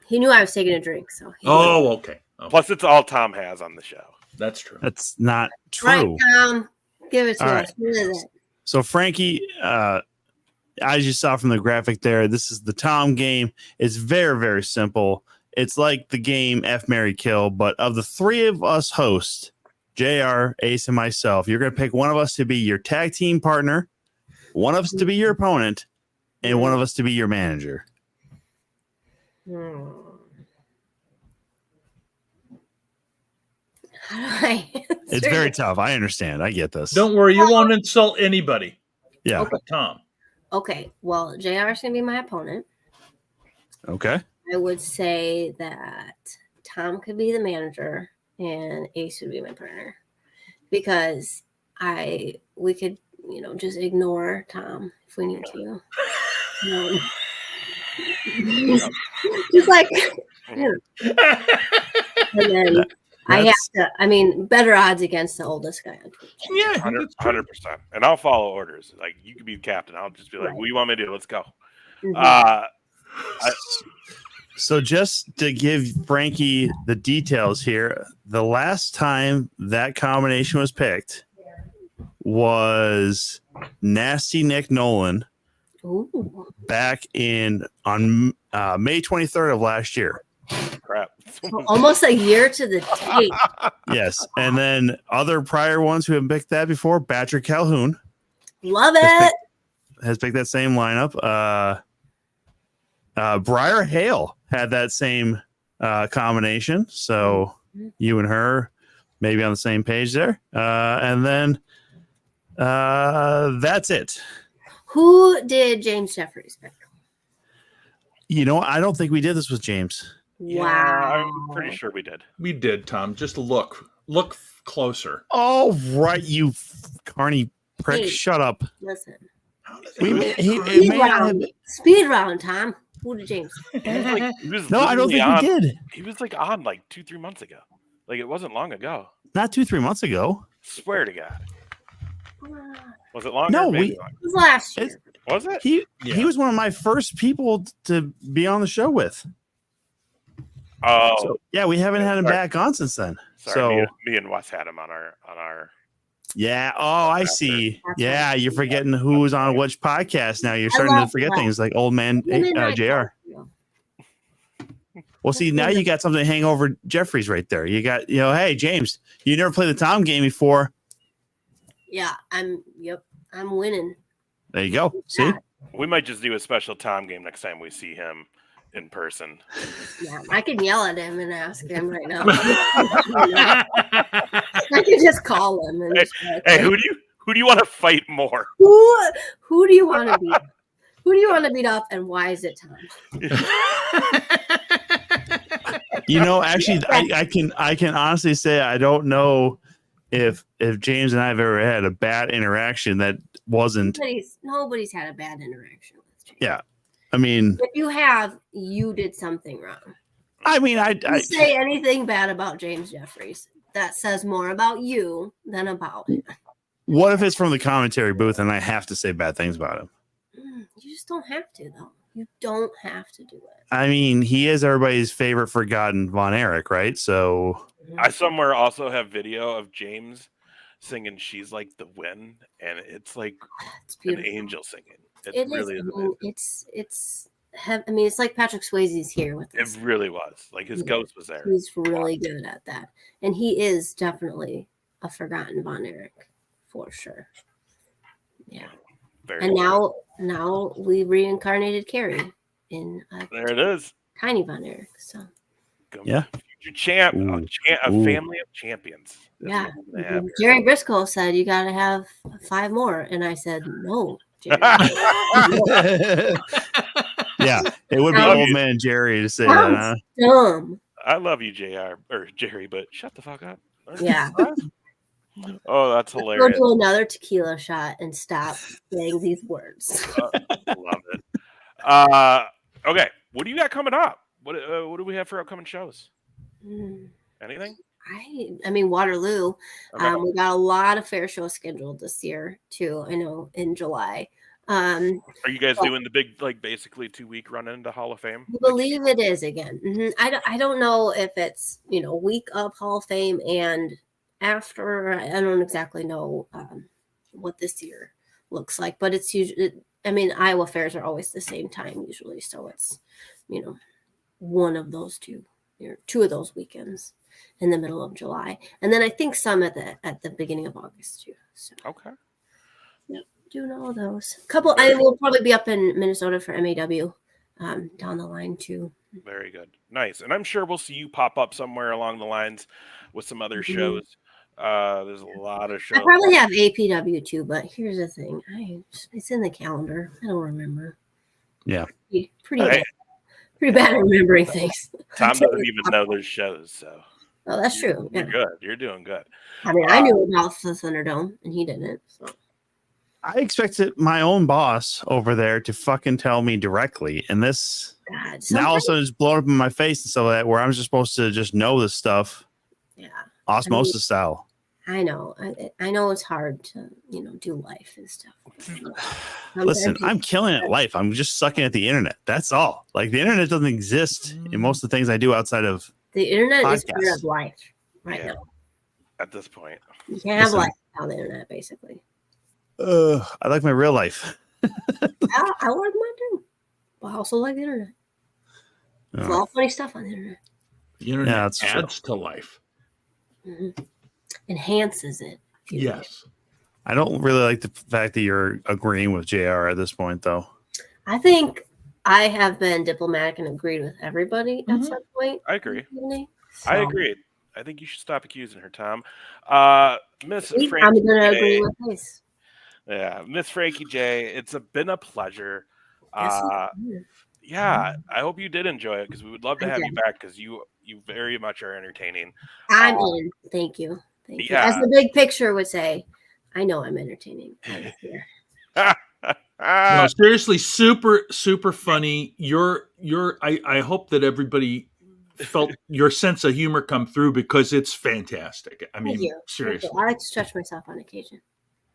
He knew I was taking a drink, so. Oh, okay. Plus, it's all Tom has on the show. That's true. That's not true. Right, Tom. Give it to All us. right. What is it? So Frankie, as you saw from the graphic there, this is the Tom game. It's very, very simple. It's like the game F, Marry, Kill, but of the three of us hosts, JR, Ace, and myself, you're going to pick one of us to be your tag team partner, one of us to be your opponent, and one of us to be your manager. How do I It's very tough. I understand. I get this. Don't worry, you won't insult anybody. Yeah. But Tom. Okay, well, JR is going to be my opponent. Okay. I would say that Tom could be the manager and Ace would be my partner because we could, just ignore Tom if we need to. Just like, and then I have to. I mean, better odds against the oldest guy. Yeah, 100%. And I'll follow orders. Like, you can be the captain. I'll just be like, Right. what do you want me to do? Let's go. Mm-hmm. So just to give Frankie the details here, the last time that combination was picked was Nasty Nick Nolan Ooh. back on May 23rd of last year. Crap. So almost a year to the date. Yes. And then other prior ones who have picked that before, Patrick Calhoun Love it. has picked that same lineup. Briar Hale had that same combination. So you and her maybe on the same page there. And then that's it. Who did James Jeffries pick? I don't think we did this with James. Yeah, Wow. I'm pretty sure we did. We did, Tom. Just look closer. Oh, right, you carny prick. Hey. Shut up. Listen. Speed round, Tom. Who did James? No, I don't think we did. He was like on like 2-3 months ago. Like, it wasn't long ago. Not 2-3 months ago. Swear to God. Was it longer? No, Maybe It was last year. was it? He was one of my first people to be on the show with. Oh, So, yeah, we haven't had him back on since then. sorry. So Me and Wes had him on our. yeah. Oh, I see. That's Yeah, right. you're forgetting who's on which podcast now. You're starting to love forget that. things like old man JR. Well, see, now you got something to hang over Jeffries right there. You got, hey, James, you never played the Tom game before. Yeah, I'm winning. There you go. See? We might just do a special Tom game next time we see him in person. Yeah, I can yell at him and ask him right now. I can just call him and just be like, Hey, who do you want to fight more? who do you want to beat? Who do you want to beat up, and why is it Tom? Actually, I can honestly say I don't know if James and I have ever had a bad interaction that wasn't. Nobody's had a bad interaction with James. Yeah, I mean, If you have, you did something wrong. I mean, If you say anything bad about James Jeffries, that says more about you than about him. what if it's from the commentary booth and I have to say bad things about him? You just don't have to, though. You don't have to do it. I mean, he is everybody's favorite forgotten Von Erich, right? So I somewhere also have video of James singing "She's Like the Wind," and it's like It's an beautiful. angel singing. It It really is. is. I mean, it's like Patrick Swayze's here with us. It really was. Like, his Yeah. ghost was there. He's really good at that, and he is definitely a forgotten Von Erich for sure. Yeah, Very and cool. now we reincarnated Carrie in a There it is. tiny Von Erich. So Go Yeah. champ, Ooh. a Ooh. family of champions. That's Yeah. what we're gonna have here. Jerry Briscoe said you got to have 5 more, and I said no, Jerry. Yeah, it would be Love old you. man Jerry to say that. Huh? Sounds dumb. I love you, JR or Jerry, but shut the fuck up. Yeah. Oh, that's Go hilarious. do another tequila shot and stop saying these words. Love it. Okay, what do you got coming up? What do we have for upcoming shows? Anything? I mean Waterloo. Okay. We got a lot of fair shows scheduled this year too. I know in July. Are you guys doing the big, like, basically 2-week run into Hall of Fame? I believe it is again. I don't know if it's week of Hall of Fame and after. I don't exactly know what this year looks like, but it's usually. I mean, Iowa fairs are always the same time usually, so it's one of those two of those weekends in the middle of July, and then I think some at the beginning of August too. So Okay. doing all those. Couple. I will probably be up in Minnesota for MAW down the line too. Very good. Nice. And I'm sure we'll see you pop up somewhere along the lines with some other shows. There's a lot of shows. I probably have APW too, but here's the thing. It's in the calendar. I don't remember. Yeah. Pretty bad at remembering things. Tom doesn't even know there's shows, so. Oh, that's true. You're Yeah. good. You're doing good. I mean, I knew about the Thunderdome, and he didn't. So. I expected my own boss over there to fucking tell me directly, and this God, now all of a sudden it's blown up in my face, and so that where I'm just supposed to just know this stuff, yeah, osmosis style. I know. I know it's hard to do life and stuff. Listen, I'm killing it at life. I'm just sucking at the internet. That's all. Like the internet doesn't exist in most of the things I do outside of the internet podcasts. is part of life right now. At this point, you can't have life without the internet, basically. I like my real life. I like mine too, but I also like the internet. There's a lot of funny stuff on the internet. The internet that's true. adds to life. Enhances it. Yes. I don't really like the fact that you're agreeing with JR at this point, though. I think I have been diplomatic and agreed with everybody at some point. I agree. So, I agree. I think you should stop accusing her, Tom. Miss I'm Frankie going to J. agree with this. Yeah, Miss Frankie J. It's been a pleasure. Yes, I hope you did enjoy it because we would love to have you back because you very much are entertaining. I'm in. Thank you. Thank you. Yeah. As the big picture would say, I know I'm entertaining. No, seriously, super, super funny. I hope that everybody felt your sense of humor come through because it's fantastic. I mean, seriously. I like to stretch myself on occasion.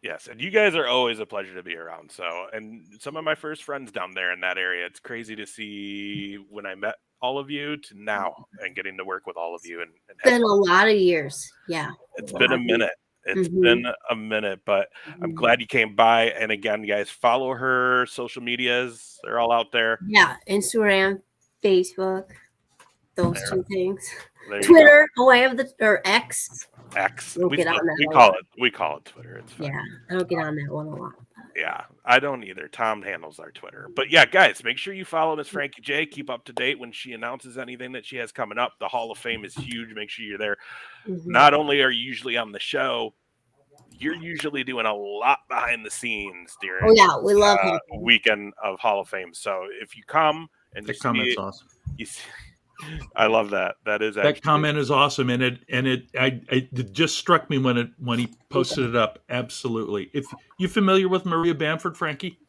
Yes, and you guys are always a pleasure to be around. So, and some of my first friends down there in that area, it's crazy to see when I met all of you to now and getting to work with all of you. And It's been a lot of years. Yeah. It's been a minute. It's been a minute, but I'm glad you came by. And again, guys, follow her social medias. They're all out there. Yeah. Instagram, Facebook, those two things. Twitter. Oh, I have X. We call it Twitter. It's fine. Yeah, I don't get on that one a lot. Yeah, I don't either. Tom handles our Twitter. But yeah, guys, make sure you follow Miss Frankie J. Keep up to date when she announces anything that she has coming up. The Hall of Fame is huge. Make sure you're there. Not only are you usually on the show, you're usually doing a lot behind the scenes during we love weekend of Hall of Fame. So if you come and that comment's awesome. I love that. That comment is awesome, and it just struck me when he posted it up. Absolutely. If you familiar with Maria Bamford, Frankie?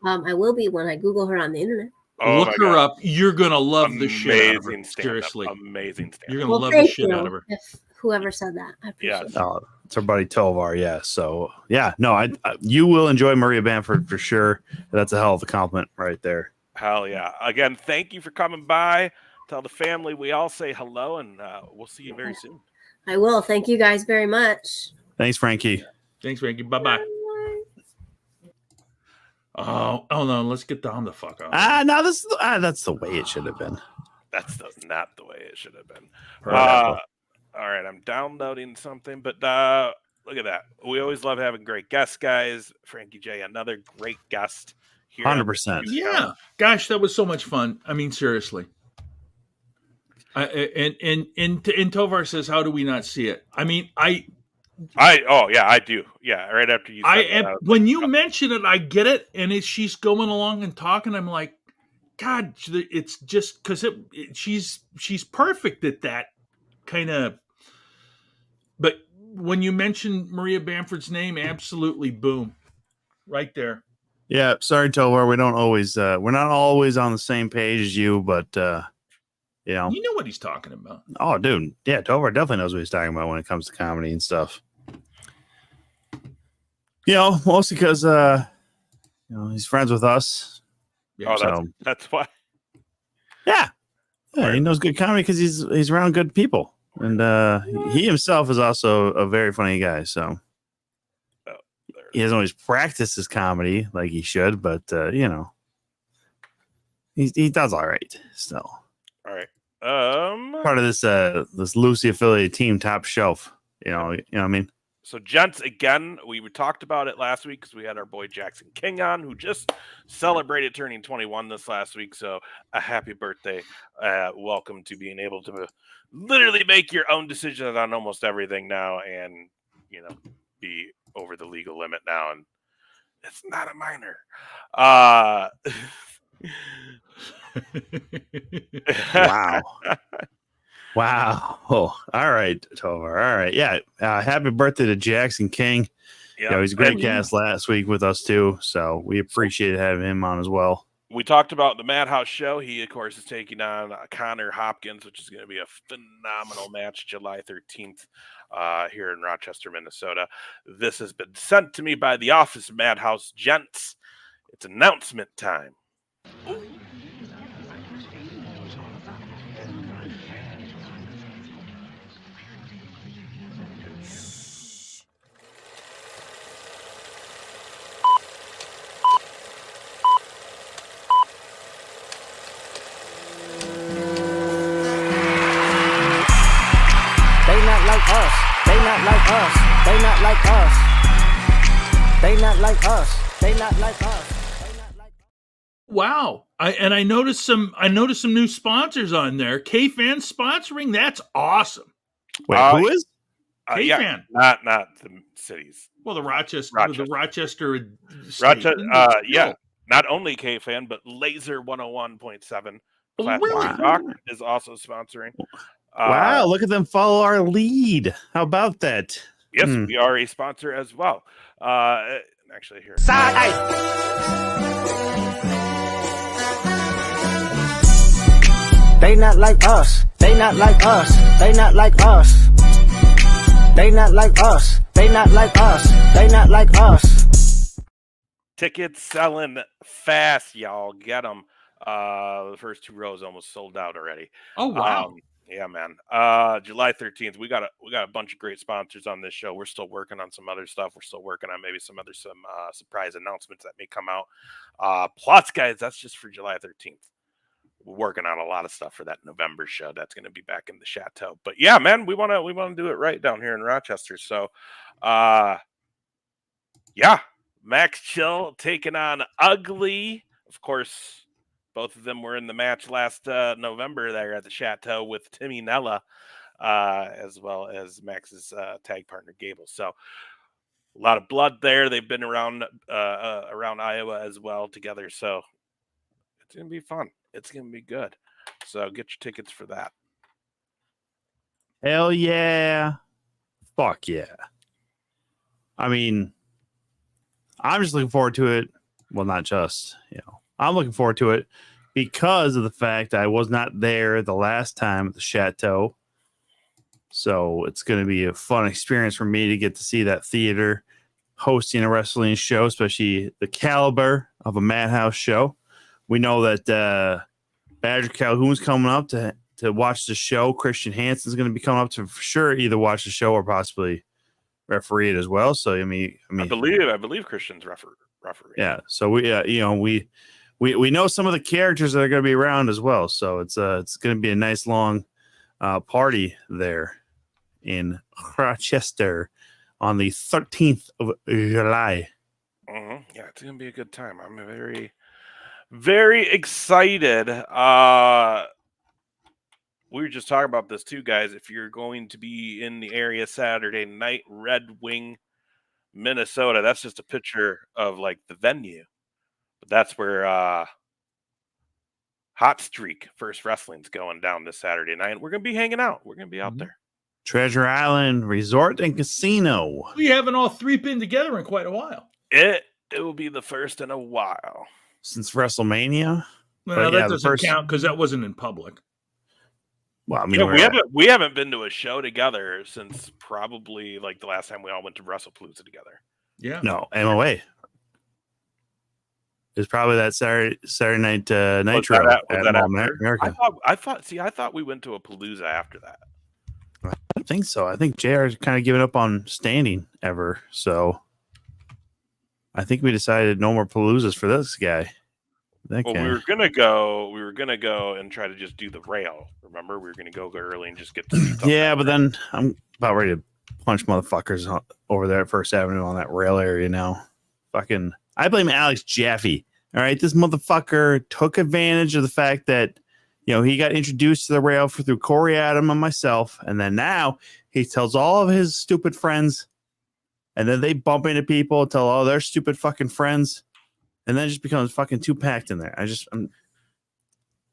I will be when I Google her on the internet. Look her up. You're gonna love the shit out of her. Amazing stand-up. Seriously, amazing stand-up. You're gonna love the shit out of her. If whoever said that, I appreciate it. It's our buddy Tovar. Yeah. So yeah, no, you will enjoy Maria Bamford for sure. That's a hell of a compliment right there. Hell yeah! Again, thank you for coming by. Tell the family we all say hello, and we'll see you very soon. I will. Thank you guys very much. Thanks, Frankie. Thanks, Frankie. Bye-bye. Oh no! Let's get down the fuck out. No, that's the way it should have been. That's not the way it should have been. All right, I'm downloading something, but look at that. We always love having great guests, guys. Frankie J, another great guest here. 100%. Yeah. Gosh, that was so much fun. I mean, seriously. And Tovar says, "How do we not see it?" I mean, I do. Yeah, right after you said that, I was when like, you mention it, I get it, and she's going along and talking. I'm like, God, it's just because she's perfect at that kind of. But when you mention Maria Bamford's name, absolutely, boom, right there. Yeah, sorry, Tovar. We're not always on the same page as you, but you know what he's talking about. Oh, dude, yeah, Tovar definitely knows what he's talking about when it comes to comedy and stuff. Mostly because he's friends with us. Yeah, that's why. Yeah, he knows good comedy because he's around good people, and he himself is also a very funny guy. So he doesn't always practice his comedy like he should, but he does all right still. All right. Part of this Lucy affiliated team, Top Shelf. You know what I mean? So, gents, again, we talked about it last week because we had our boy Jackson King on, who just celebrated turning 21 this last week. So, a happy birthday. Welcome to being able to literally make your own decisions on almost everything now and, be over the legal limit now. And it's not a minor. Wow. Wow. Oh, all right, Tovar. All right. Yeah. Happy birthday to Jackson King. Yeah. He's a great guest last week with us too. So we appreciated having him on as well. We talked about the Madhouse show. He, of course, is taking on Connor Hopkins, which is going to be a phenomenal match July 13th here in Rochester, Minnesota. This has been sent to me by the office of Madhouse. Gents, it's announcement time. They not like us. They not like us. They not like us. They not like us. They not like us. Wow. I noticed some new sponsors on there. K-Fan sponsoring. That's awesome. Wait, who is? K-Fan. Not the cities. Well, the Rochester. Yeah. Not only K-Fan, but Laser 101.7. Classic Rock is also sponsoring. Wow, look at them follow our lead. How about that? Yes, we are a sponsor as well. Actually, here. They not like us. They not like us. They not like us. They not like us. They not like us. They not like us. Tickets selling fast, y'all. Get them. The first 2 rows almost sold out already. Oh wow. Yeah, man. July 13th. We got a bunch of great sponsors on this show. We're still working on some other stuff. We're still working on maybe some surprise announcements that may come out. Plus, guys, that's just for July 13th. We're working on a lot of stuff for that November show. That's going to be back in the Chateau. But yeah, man, we want to do it right down here in Rochester. So, yeah, Max Chill taking on Ugly. Of course, both of them were in the match last November there at the Chateau with Timmy Nella, as well as Max's tag partner Gable. So a lot of blood there. They've been around Iowa as well together. So it's going to be fun. It's going to be good. So get your tickets for that. Hell yeah. Fuck yeah. I mean, I'm just looking forward to it. Well, not just, I'm looking forward to it because of the fact I was not there the last time at the Chateau. So it's going to be a fun experience for me to get to see that theater hosting a wrestling show, especially the caliber of a Madhouse show. We know that Badger Calhoun's coming up to watch the show. Christian Hansen's going to be coming up to for sure either watch the show or possibly referee it as well. So I believe Christian's referee. Yeah. So we know some of the characters that are going to be around as well. So it's going to be a nice long party there in Rochester on the 13th of July. Mm-hmm. Yeah, it's going to be a good time. I'm very, very excited. we were just talking about this too, guys. If you're going to be in the area Saturday night, Red Wing, Minnesota, that's just a picture of like the venue. But that's where Hot Streak First Wrestling's going down this Saturday night. We're going to be hanging out. We're going to be out there. Treasure Island Resort and Casino. We haven't all three been together in quite a while. It will be the first in a while. Since WrestleMania? Well, that doesn't count because that wasn't in public. Well, I mean, we haven't been to a show together since probably like the last time we all went to WrestlePalooza together. Yeah. No, MOA. It's probably that Saturday night Nitro at Mall America. I thought we went to a Palooza after that. I don't think so. I think JR's kind of given up on standing ever. So I think we decided no more Paloozas for this guy. We were gonna go and try to just do the rail. Remember, we were gonna go early and just get to yeah, but then I'm about ready to punch motherfuckers over there at First Avenue on that rail area now. Fucking, I blame Alex Jaffe. All right, this motherfucker took advantage of the fact that, you know, he got introduced to the rail through Corey Adam and myself, and then now he tells all of his stupid friends, and then they bump into people, tell all their stupid fucking friends, and then it just becomes fucking too packed in there. I'm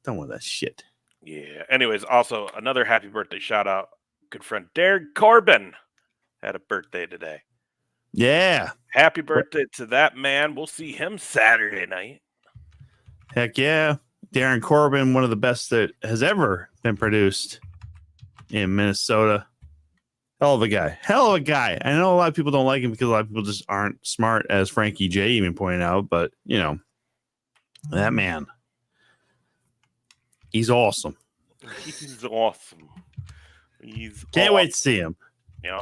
done with that shit. Yeah. Anyways, also another happy birthday shout out. Good friend Derek Corbin had a birthday today. Yeah. Happy birthday to that man. We'll see him Saturday night. Heck yeah. Darren Corbin, one of the best that has ever been produced in Minnesota. Hell of a guy. I know a lot of people don't like him because a lot of people just aren't smart, as Frankie J even pointed out. But, you know, that man, he's awesome. He's awesome. Can't wait to see him. Yeah.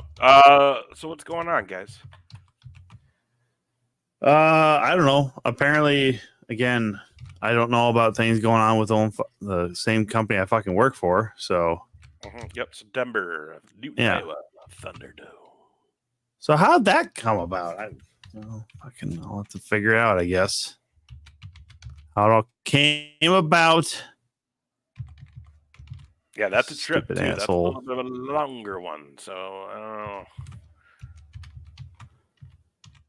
So what's going on, guys? I don't know. Apparently, again, I don't know about things going on with the same company I fucking work for. So, Yep, September, Newton, Iowa, Thunderdome. So how'd that come about? I'll have to figure it out, I guess. How it all came about. Yeah, that's a trip, too. Stupid asshole. That's a little bit of a longer one, so I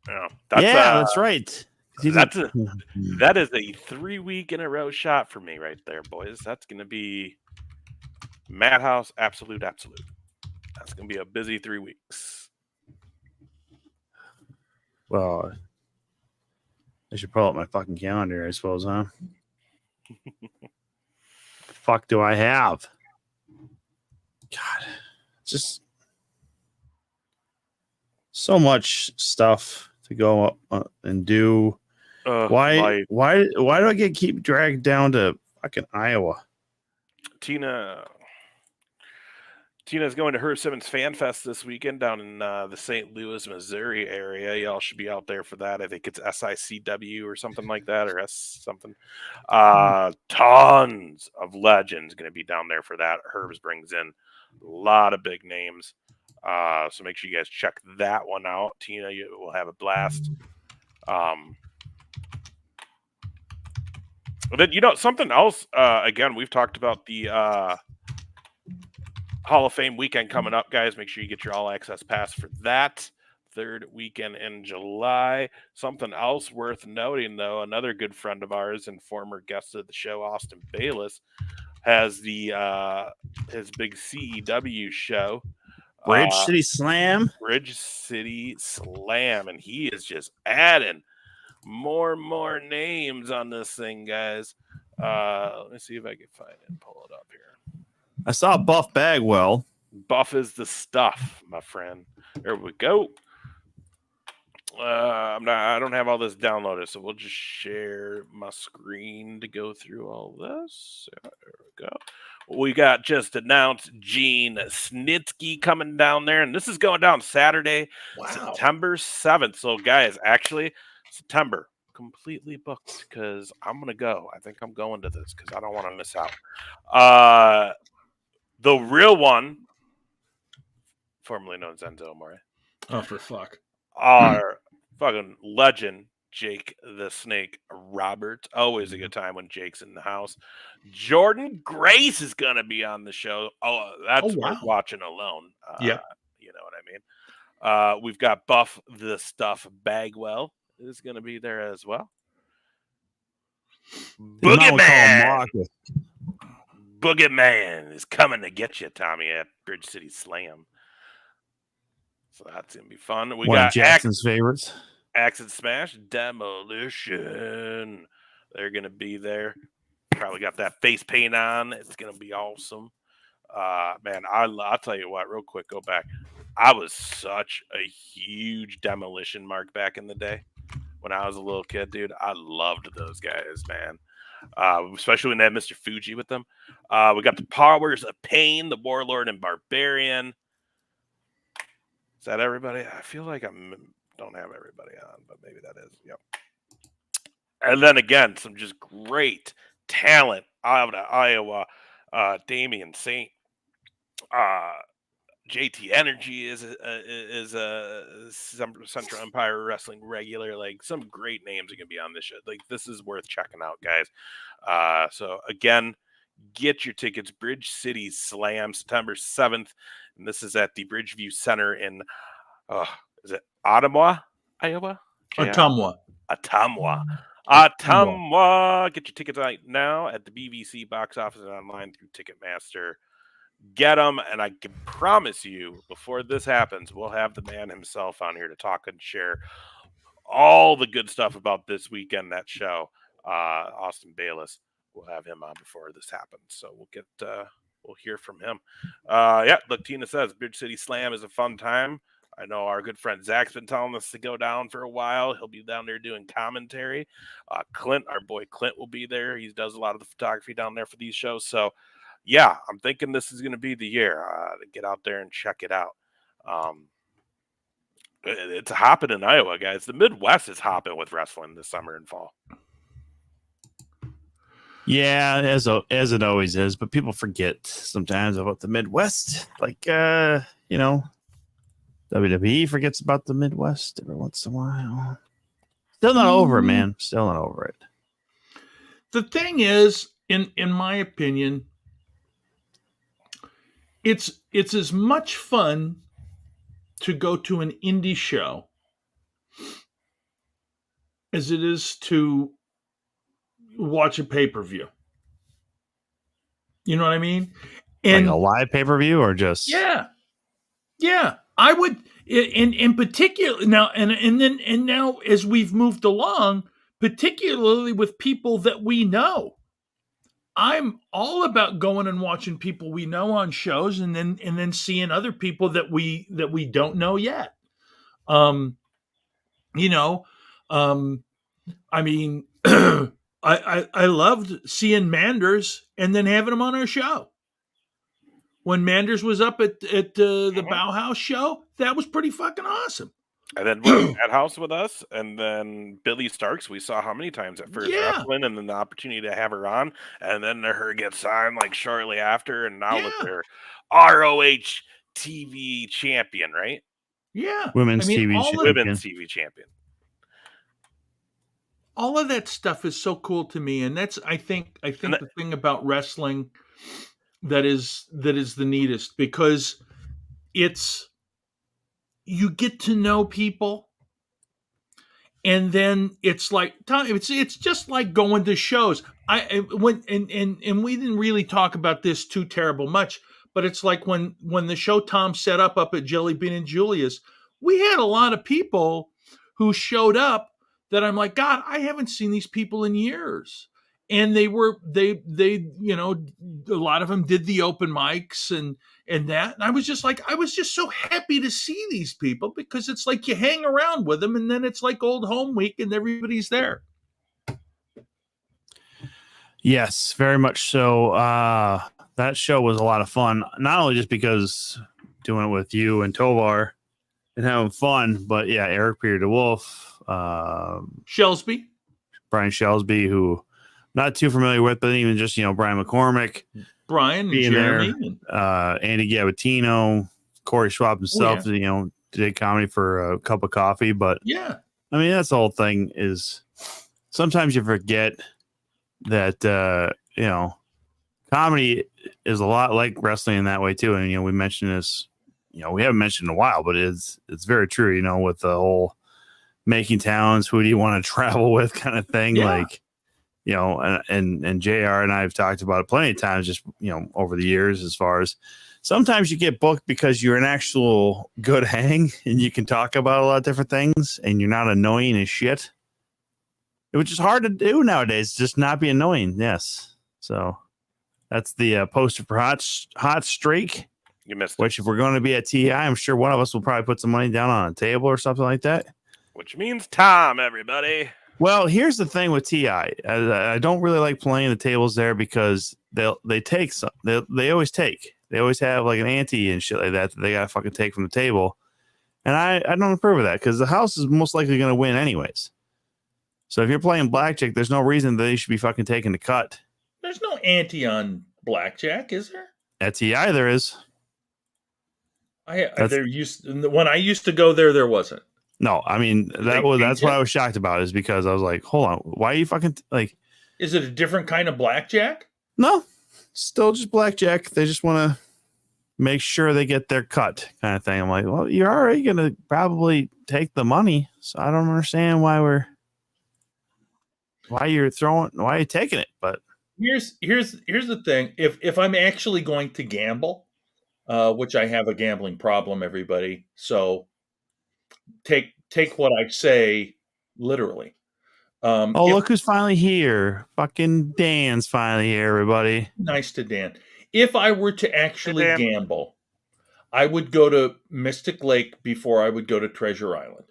don't know. That's right. That is a 3-week in a row shot for me right there, boys. That's going to be Madhouse, absolute. That's going to be a busy 3 weeks. Well, I should pull up my fucking calendar, I suppose, huh? Fuck do I have? God, just so much stuff to go up and do. Why do I keep dragged down to fucking Iowa? Tina's going to Herb Simmons Fan Fest this weekend down in the St. Louis, Missouri area. Y'all should be out there for that. I think it's SICW or something like that, or S something. Tons of legends going to be down there for that. Herbs brings in a lot of big names. So make sure you guys check that one out. Tina, you will have a blast. But then, you know, something else, again, we've talked about the Hall of Fame weekend coming up, guys. Make sure you get your all access pass for that third weekend in July. Something else worth noting, though, another good friend of ours and former guest of the show, Austin Bayless, has the his big CEW show, Bridge City Slam, and he is just adding more and more names on this thing, guys. Let me see if I can find it and pull it up here. I saw Buff Bagwell. Buff is the stuff, my friend. There we go. I don't have all this downloaded, so we'll just share my screen to go through all this. There we go. We got just announced Gene Snitsky coming down there, and this is going down Saturday, September 7th. So, guys, actually, September completely booked because I'm gonna go. I think I'm going to this because I don't want to miss out. The real one, formerly known as Enzo Amore. Oh, for fuck. Our fucking legend, Jake the Snake Roberts. Always a good time when Jake's in the house. Jordan Grace is going to be on the show. Oh, that's worth wow. watching alone. Yeah. You know what I mean? We've got Buff the Stuff Bagwell is going to be there as well. Boogeyman is coming to get you, Tommy, at Bridge City Slam. So that's going to be fun. We One got of Jackson's favorites. Axe and Smash Demolition. They're going to be there. Probably got that face paint on. It's going to be awesome. Man, I'll tell you what, real quick, go back. I was such a huge Demolition mark back in the day when I was a little kid, dude. I loved those guys, man. Especially when they had Mr. Fuji with them. We got the Powers of Pain, the Warlord and Barbarian. Is that everybody? I feel like I don't have everybody on, but maybe that is. Yep. And then again, some just great talent out of Iowa. Damian Saint. JT Energy is a Central Empire Wrestling regular. Like, some great names are gonna be on this show. Like, this is worth checking out, guys. So again, get your tickets. Bridge City Slam, September 7th, and this is at the Bridgeview Center in is it Ottumwa, Iowa? Ottumwa. Get your tickets right now at the BVC box office and online through Ticketmaster. Get them, and I can promise you, before this happens, we'll have the man himself on here to talk and share all the good stuff about this weekend, that show. Austin Bayless, we'll have him on before this happens, so we'll hear from him. Look, Tina says Bridge City Slam is a fun time. I know our good friend Zach's been telling us to go down for a while. He'll be down there doing commentary. Clint, our boy Clint, will be there. He does a lot of the photography down there for these shows. So, yeah, I'm thinking this is going to be the year to get out there and check it out. It's hopping in Iowa, guys. The Midwest is hopping with wrestling this summer and fall. Yeah, as it always is, but people forget sometimes about the Midwest. Like, WWE forgets about the Midwest every once in a while. Still not over it, man. Still not over it. The thing is, in my opinion, it's as much fun to go to an indie show as it is to watch a pay-per-view. You know what I mean? And like a live pay-per-view or just yeah. I would, in particular now, and now as we've moved along, particularly with people that we know, I'm all about going and watching people we know on shows, and then seeing other people that we don't know yet. I mean, I loved seeing Manders and then having him on our show. When Manders was up at the Bauhaus show, that was pretty fucking awesome. And then was at House with us, and then Billy Starks, we saw how many times at First Wrestling, and then the opportunity to have her on, and then her get signed like shortly after, and now look at her ROH TV champion, right? Yeah, women's TV champion. All of that stuff is so cool to me, and that's I think the thing about wrestling that is the neatest, because it's, you get to know people, and then it's like it's just like going to shows. And we didn't really talk about this too terrible much, but it's like when the show Tom set up at Jelly Bean and Julia's, we had a lot of people who showed up that I'm like, God, I haven't seen these people in years. And they a lot of them did the open mics and that. And I was just so happy to see these people, because it's like you hang around with them, and then it's like old home week and everybody's there. Yes, very much so. That show was a lot of fun, not only just because doing it with you and Tovar and having fun, but yeah, Eric Peter DeWolf, Shelsby, Brian Shelsby, who not too familiar with, but even just, Brian McCormick, Brian, being Jeremy, there, Andy Gabatino, Corey Schwab himself, did comedy for a cup of coffee, but yeah, I mean, that's the whole thing is sometimes you forget that, comedy is a lot like wrestling in that way too. And, we mentioned this, we haven't mentioned in a while, but it's very true, with the whole making towns, who do you want to travel with kind of thing. Yeah. Like, and JR and I have talked about it plenty of times, just, over the years, as far as sometimes you get booked because you're an actual good hang and you can talk about a lot of different things and you're not annoying as shit, which is hard to do nowadays, just not be annoying. Yes. So that's the poster for hot streak. You missed which it. If we're going to be at TI, I'm sure one of us will probably put some money down on a table or something like that. Which means Tom, everybody. Well, here's the thing with TI. I don't really like playing the tables there because they take some. They always take. They always have like an ante and shit like that they gotta fucking take from the table, and I don't approve of that because the house is most likely going to win anyways. So if you're playing blackjack, there's no reason that they should be fucking taking the cut. There's no ante on blackjack, is there? At TI, there is. When I used to go there wasn't. No, I mean that's what I was shocked about, is because I was like, hold on, why are you fucking like? Is it a different kind of blackjack? No, still just blackjack. They just want to make sure they get their cut, kind of thing. I'm like, well, you're already gonna probably take the money, so I don't understand why you're taking it. But here's the thing: if I'm actually going to gamble, which I have a gambling problem, everybody, so take what I say literally. Look who's finally here! Fucking Dan's finally here, everybody. Nice to Dan. If I were to actually gamble, I would go to Mystic Lake before I would go to Treasure Island.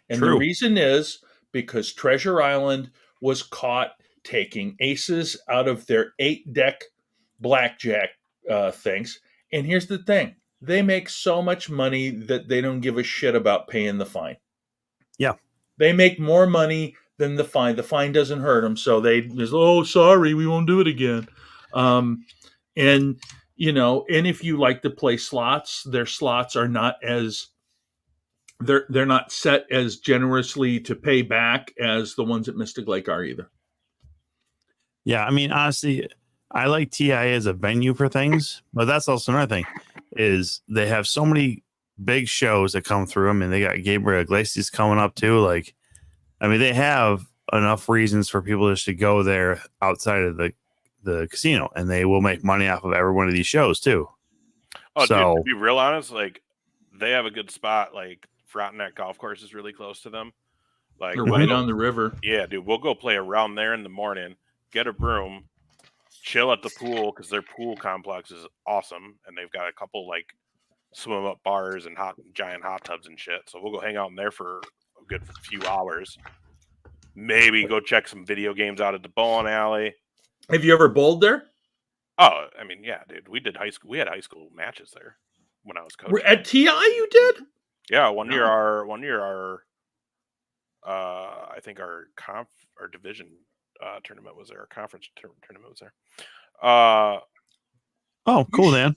And True. The reason is because Treasure Island was caught taking aces out of their 8-deck blackjack things. And here's the thing. They make so much money that they don't give a shit about paying the fine. Yeah. They make more money than the fine. The fine doesn't hurt them. So they just, sorry, we won't do it again. And if you like to play slots, their slots are not as they're not set as generously to pay back as the ones at Mystic Lake are either. Yeah, I mean, honestly, I like TI as a venue for things, but that's also another thing is they have so many big shows that come through them, and they got Gabriel Iglesias coming up too. Like, I mean, they have enough reasons for people just to go there outside of the casino, and they will make money off of every one of these shows too. Oh, so, dude, to be real honest, like they have a good spot. Like Frontenac Golf Course is really close to them. Like they're right on the river. Yeah, dude, we'll go play around there in the morning. Get a broom, chill at the pool because their pool complex is awesome, and they've got a couple like swim up bars and giant hot tubs and shit. So we'll go hang out in there for a good few hours. Maybe go check some video games out at the bowling alley. Have you ever bowled there? Oh, I mean, yeah, dude. We did high school. We had high school matches there when I was coaching. At TI, you did? Yeah, one year our I think our division tournament was there. Our conference tournament was there. Oh, cool, Dan.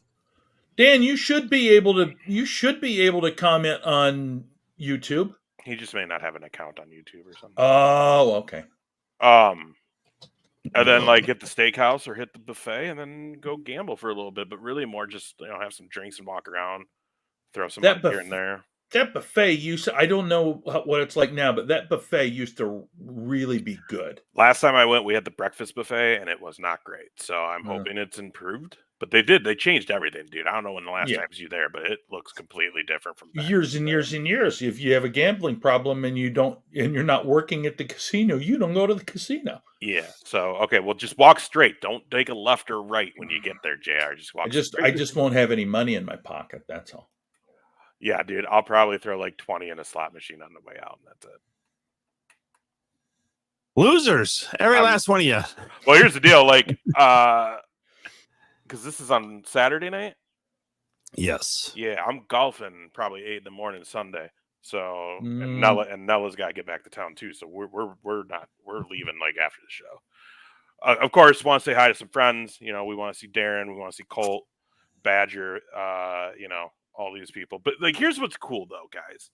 Dan, you should be able to comment on YouTube. He just may not have an account on YouTube or something. Oh, okay. And then like hit the steakhouse or hit the buffet and then go gamble for a little bit, but really more just have some drinks and walk around, throw some money here and there. That buffet I don't know what it's like now, but that buffet used to really be good. Last time I went, we had the breakfast buffet and it was not great. So I'm hoping it's improved. But they changed everything, dude. I don't know when the last time you there, but it looks completely different from years and years and years. If you have a gambling problem and you're not working at the casino, you don't go to the casino. Yeah. So okay, well just walk straight. Don't take a left or right when you get there, JR. Just walk straight. I just won't have any money in my pocket, that's all. Yeah, dude. I'll probably throw like 20 in a slot machine on the way out, and that's it. Losers. Every last one of you. Well, here's the deal. Like, because this is on Saturday night. Yes. Yeah, I'm golfing probably 8 a.m. Sunday. So and Nella's got to get back to town too. So we're leaving like after the show. Of course, want to say hi to some friends. We want to see Darren. We want to see Colt, Badger. All these people. But like, here's what's cool though, guys,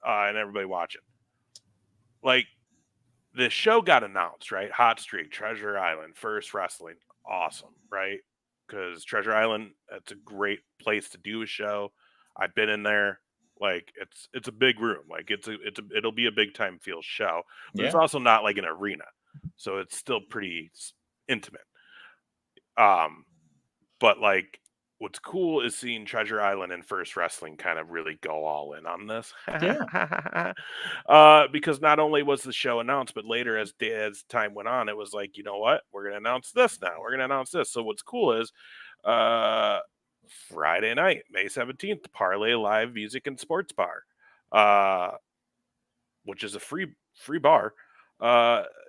and everybody watching. like the show got announced, right? Hot Streak, Treasure Island, First Wrestling, awesome, right? Because Treasure Island, that's a great place to do a show. I've been in there. Like it's a big room. Like it'll be a big time feel show, but it's Yeah. also not like an arena, so it's still pretty intimate. But like what's cool is seeing Treasure Island and First Wrestling kind of really go all in on this. Yeah. Because not only was the show announced, but later as time went on, it was like, you know what? We're going to announce this now. We're going to announce this. So what's cool is Friday night, May 17th, Parlay Live Music and Sports Bar, which is a free bar.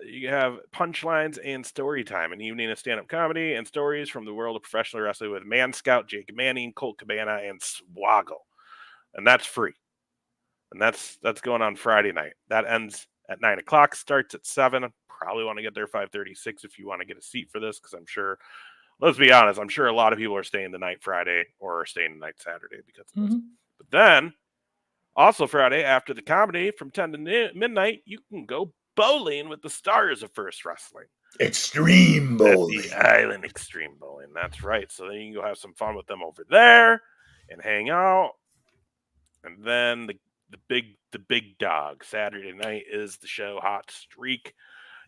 You have punchlines and story time, an evening of stand-up comedy and stories from the world of professional wrestling with Man Scout, Jake Manning, Colt Cabana, and Swoggle. And that's free. And that's going on Friday night. That ends at 9 o'clock, starts at 7. Probably want to get there 5:36 if you want to get a seat for this, because I'm sure, let's be honest, I'm sure a lot of people are staying the night Friday or are staying the night Saturday because of this. But then, also Friday, after the comedy, from 10 to midnight, you can go bowling with the stars of First Wrestling. Extreme bowling. At the Island Extreme Bowling. That's right. So then you can go have some fun with them over there and hang out. And then the big dog. Saturday night is the show Hot Streak.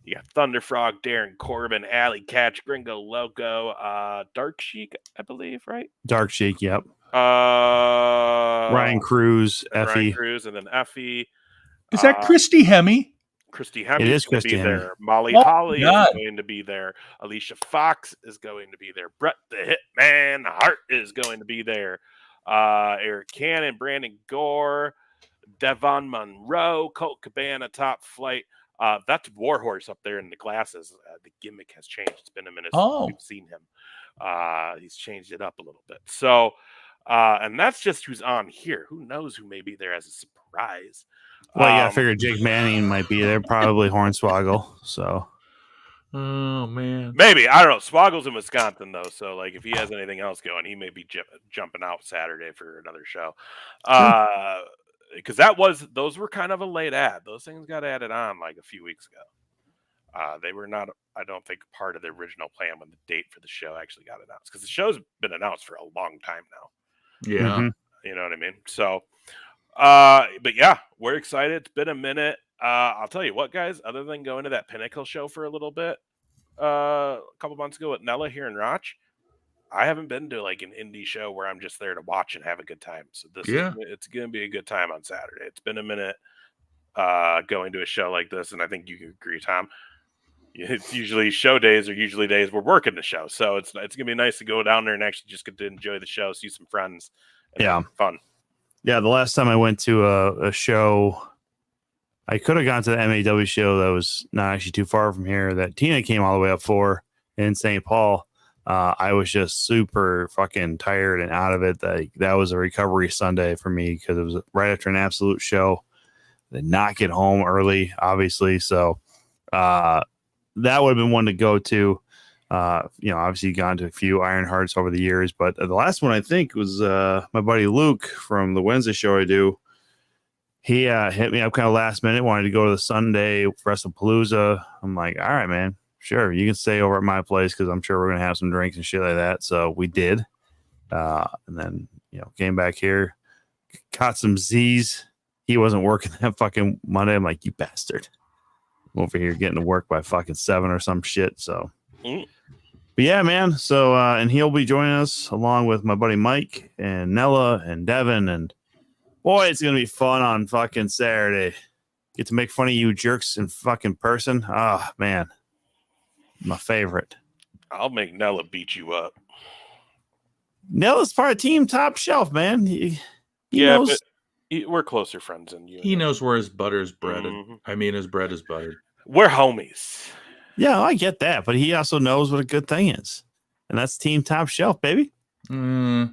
You got Thunderfrog, Darren Corbin, Alley Catch, Gringo Loco, Dark Chic, I believe, right? Dark Sheik, yep. Ryan Cruz, Effie. Ryan Cruz, and then Effie. Is that Christy Hemme? Christy Hemme It is going to be Christy Hemme. there. Molly Oh, Holly God. is going to be there. Alicia Fox is going to be there. Brett the Hitman Hart is going to be there. Eric Cannon, Brandon Gore, Devon Monroe, Colt Cabana, Top Flight. That's Warhorse up there in the glasses. The gimmick has changed. It's been a minute since we've seen him. He's changed it up a little bit. So, and that's just who's on here. Who knows who may be there as a surprise. Well, yeah, I figured Jake Manning might be there. Probably Hornswoggle. So, Oh, man. Maybe. I don't know. Swoggle's in Wisconsin, though. So, like, if he has anything else going, he may be jumping out Saturday for another show. Because those were kind of a late ad. Those things got added on like a few weeks ago. They were not, I don't think, part of the original plan when the date for the show actually got announced. Because the show's been announced for a long time now. Yeah. Mhm. You know what I mean? So, but yeah, we're excited. It's been a minute. I'll tell you what, guys, other than going to that Pinnacle show for a little bit, a couple months ago with Nella here in Roch, I haven't been to like an indie show where I'm just there to watch and have a good time. So it's going to be a good time on Saturday. It's been a minute going to a show like this, and I think you can agree, Tom. It's usually show days are usually days we're working the show, so it's going to be nice to go down there and actually just get to enjoy the show, see some friends, and have fun. Yeah, the last time I went to a show, I could have gone to the MAW show that was not actually too far from here that Tina came all the way up for in St. Paul. I was just super fucking tired and out of it. That was a recovery Sunday for me because it was right after an Absolute show. Did not get home early, obviously. So that would have been one to go to. Obviously gone to a few Iron Hearts over the years, but the last one I think was my buddy Luke from the Wednesday show I do. He hit me up kind of last minute, wanted to go to the Sunday WrestlePalooza. I'm like, all right, man, sure, you can stay over at my place because I'm sure we're gonna have some drinks and shit like that. So we did, and then came back here, caught some Z's. He wasn't working that fucking Monday. I'm like, you bastard, I'm over here getting to work by fucking 7 or some shit. So. But yeah, man. So, and he'll be joining us along with my buddy Mike and Nella and Devin. And boy, it's going to be fun on fucking Saturday. Get to make fun of you jerks in fucking person. Oh, man. My favorite. I'll make Nella beat you up. Nella's part of Team Top Shelf, man. He knows. But we're closer friends than you. He knows where his butter is breaded. Mm-hmm. I mean, his bread is buttered. We're homies. Yeah, I get that, but he also knows what a good thing is, and that's Team Top Shelf, baby. What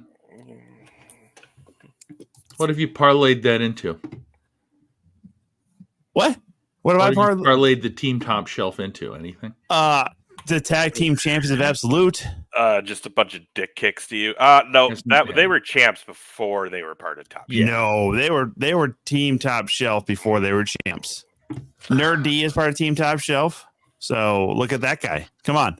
have you parlayed that into? What? What have I parlayed the Team Top Shelf into? Anything? The tag team champions of Absolute. Just a bunch of dick kicks to you. No, they were champs before they were part of Top Shelf. No, they were Team Top Shelf before they were champs. Nerd D is part of Team Top Shelf. So look at that guy. Come on.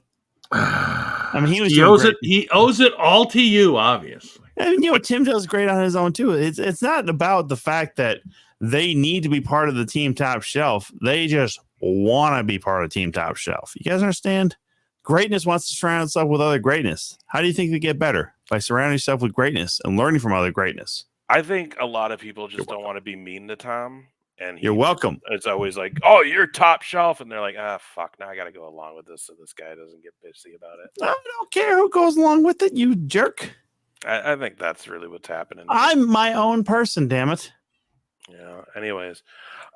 I mean, he owes it. He owes it all to you, obviously. And Tim does great on his own too. It's not about the fact that they need to be part of the Team Top Shelf. They just want to be part of Team Top Shelf. You guys understand? Greatness wants to surround itself with other greatness. How do you think they get better? By surrounding yourself with greatness and learning from other greatness. I think a lot of people just don't want to be mean to Tom. And you're welcome. It's always like, oh, you're top shelf. And they're like, fuck, now I got to go along with this so this guy doesn't get bitchy about it. I don't care who goes along with it, you jerk. I think that's really what's happening. I'm my own person, damn it. Yeah. Anyways,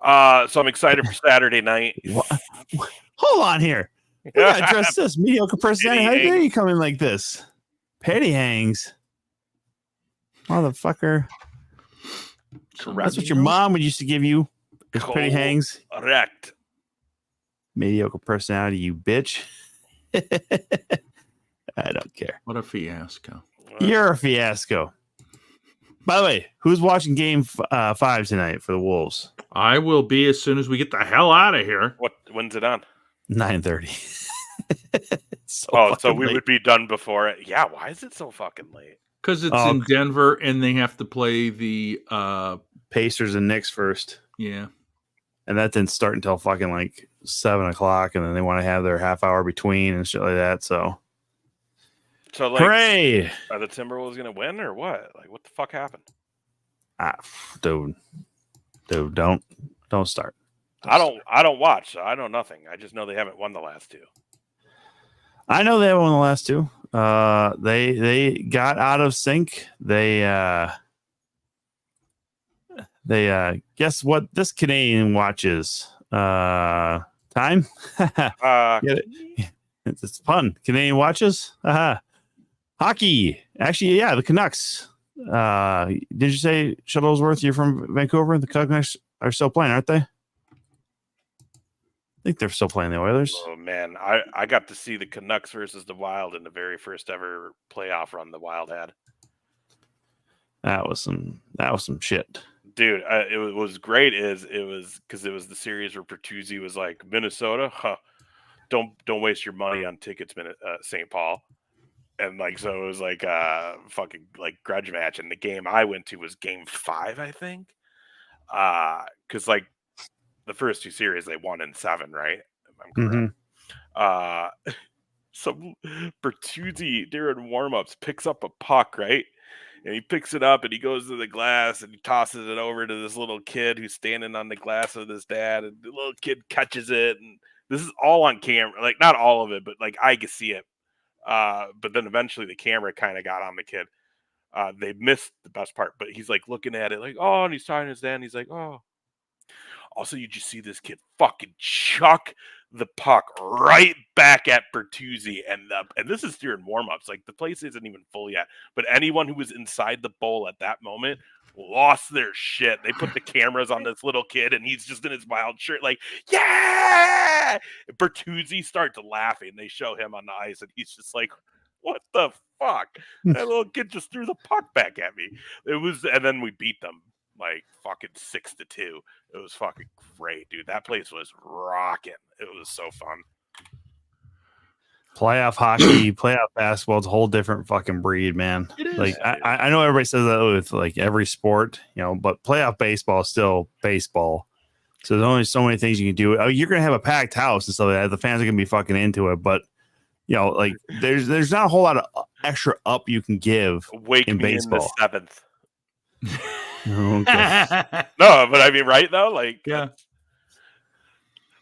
so I'm excited for Saturday night. Hold on here. We gotta address this mediocre personality. How dare you come in like this? Petty hangs, motherfucker. That's what your mom would used to give you. Petty hangs. Correct. Mediocre personality, you bitch. I don't care. What a fiasco. You're a fiasco. By the way, who's watching Game 5 tonight for the Wolves? I will be as soon as we get the hell out of here. When's it on? 9:30. So we would be done before it. Yeah, why is it so fucking late? Because it's in Denver and they have to play the Pacers and Knicks first. Yeah. And that didn't start until fucking like 7:00, and then they want to have their half hour between and shit like that. So like, hooray! Are the Timberwolves gonna win or what? Like, what the fuck happened? Dude, don't start. I don't watch, so I know nothing. I just know they haven't won the last two. I know they haven't won the last two. They got out of sync. They guess what this Canadian watches? Time? Get it? It's fun. Canadian watches? Hockey. Actually, yeah, the Canucks. Did you say Shuttlesworth, you're from Vancouver? The Canucks are still playing, aren't they? I think they're still playing the Oilers. Oh man, I got to see the Canucks versus the Wild in the very first ever playoff run the Wild had. That was some shit, dude. It was great. It was because it was the series where Bertuzzi was like, Minnesota, don't waste your money on tickets, St. Paul, and like so it was like fucking like grudge match. And the game I went to was Game 5, I think, because like. The first two series they won in 7, right? I'm correct. So Bertuzzi during warm-ups picks up a puck, right? And he picks it up and he goes to the glass and he tosses it over to this little kid who's standing on the glass with his dad, and the little kid catches it. And this is all on camera, like not all of it, but like I could see it. But then eventually the camera kind of got on the kid. They missed the best part, but he's like looking at it like, oh, and he's talking to his dad and he's like, oh. Also, you just see this kid fucking chuck the puck right back at Bertuzzi, and this is during warm-ups. Like the place isn't even full yet, but anyone who was inside the bowl at that moment lost their shit. They put the cameras on this little kid, and he's just in his wild shirt, like, yeah! Bertuzzi starts laughing. They show him on the ice, and he's just like, what the fuck? That little kid just threw the puck back at me. And then we beat them. Like fucking 6-2. It was fucking great, dude. That place was rocking. It was so fun. Playoff hockey, playoff basketball, it's a whole different fucking breed, man. It is. Like I know everybody says that with like every sport, but playoff baseball is still baseball. So there's only so many things you can do. Oh, you're gonna have a packed house and stuff like that. The fans are gonna be fucking into it, but like there's not a whole lot of extra up you can give in baseball. In the 7th. Okay. No, but I mean, right though, like yeah,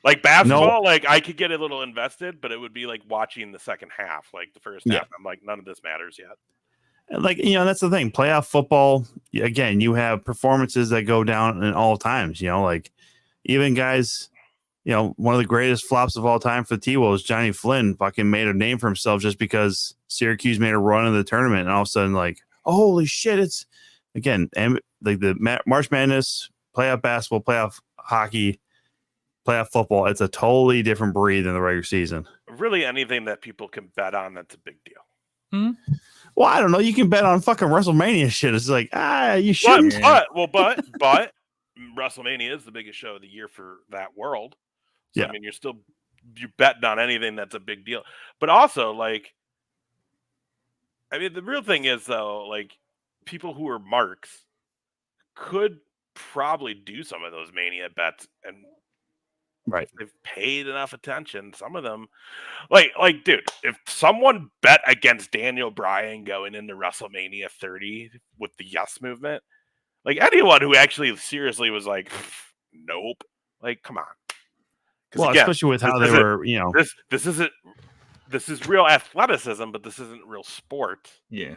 like basketball, like I could get a little invested, but it would be like watching the second half. Like the first half, I'm like, none of this matters yet. Like that's the thing. Playoff football, again, you have performances that go down in all times. Like even guys, one of the greatest flops of all time for the T-Wolves, Johnny Flynn, fucking made a name for himself just because Syracuse made a run in the tournament, and all of a sudden, like, oh, holy shit, it's. Again, and like the March Madness, playoff basketball, playoff hockey, playoff football, it's a totally different breed than the regular season. Really, anything that people can bet on, that's a big deal. Well, I don't know. You can bet on fucking WrestleMania shit. It's like, you shouldn't. But WrestleMania is the biggest show of the year for that world. So, Yeah. I mean, you're betting on anything that's a big deal. But also, like, I mean, the real thing is, though, like, people who are marks could probably do some of those Mania bets, and Right. they've paid enough attention. Some of them, like, dude, if someone bet against Daniel Bryan going into WrestleMania 30 with the Yes movement, like, anyone who actually seriously was like, nope, like, come on. Well, Again, especially with how they were, this is real athleticism, but this isn't real sport. Yeah.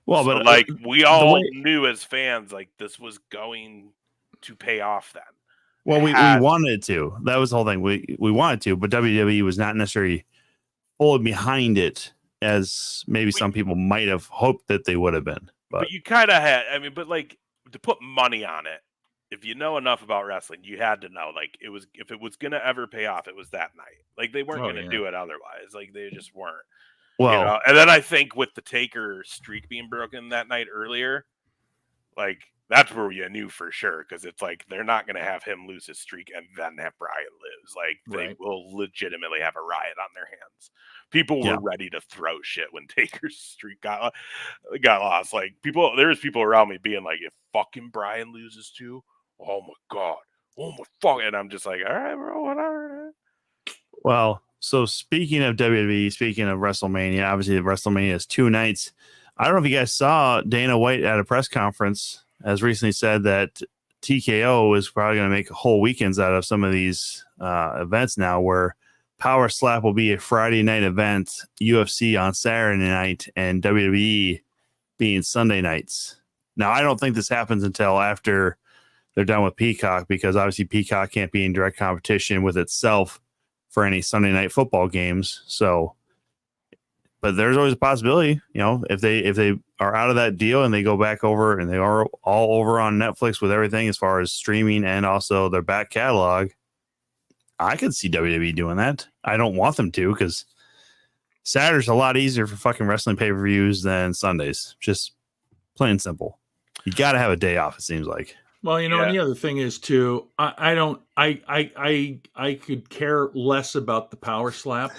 Well, So, but like, we all knew as fans, like, this was going to pay off then. Well, we wanted to. That was the whole thing. We wanted to, but WWE was not necessarily fully behind it as maybe some people might have hoped that they would have been. But you kind of had, I mean, but like to put money on it, if you know enough about wrestling, you had to know, like, it was, if it was going to ever pay off, it was that night. Like, they weren't going to do it otherwise. Like, they just weren't. Well, you know? And then I think with the Taker streak being broken that night earlier, like, that's where you knew for sure, because it's like they're not going to have him lose his streak and then have Bryan lose. Like, they will legitimately have a riot on their hands. People were ready to throw shit when Taker's streak got lost. Like, there's people around me being like, if fucking Bryan loses too, oh my god, oh my fuck, and I'm just like, all right, bro, whatever. Well, so speaking of WWE, speaking of WrestleMania, obviously WrestleMania is 2 nights. I don't know if you guys saw Dana White at a press conference has recently said that TKO is probably going to make whole weekends out of some of these events now, where Power Slap will be a Friday night event, UFC on Saturday night, and WWE being Sunday nights. Now, I don't think this happens until after they're done with Peacock, because obviously Peacock can't be in direct competition with itself for any Sunday night football games. So, but there's always a possibility, you know, if they are out of that deal and they go back over and they are all over on Netflix with everything as far as streaming and also their back catalog, I could see WWE doing that. I don't want them to, because Saturday's a lot easier for fucking wrestling pay-per-views than Sundays. Just plain and simple. You got to have a day off, it seems like. Well, you know, and the other thing is too, I could care less about the Power Slap.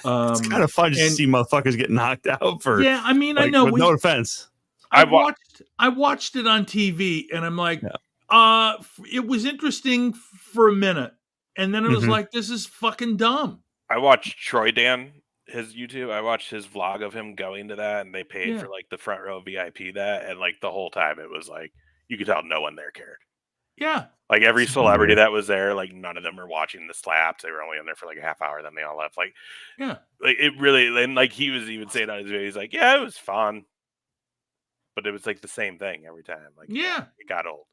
It's kind of fun just to see motherfuckers get knocked out for. Yeah, I mean, like, I know. With no offense, I watched it on TV, and I'm like, it was interesting for a minute, and then it was like, this is fucking dumb. I watched Troy Dan, his YouTube. I watched his vlog of him going to that, and they paid for like the front row VIP that, and like the whole time it was like, you could tell no one there cared. Yeah. Like, every celebrity that was there, like, none of them were watching the slaps. They were only in there for like a half hour, then they all left. Like, like, it really, and like, he was even saying on his video, he's like, yeah, it was fun, but it was like the same thing every time. Like, it got old.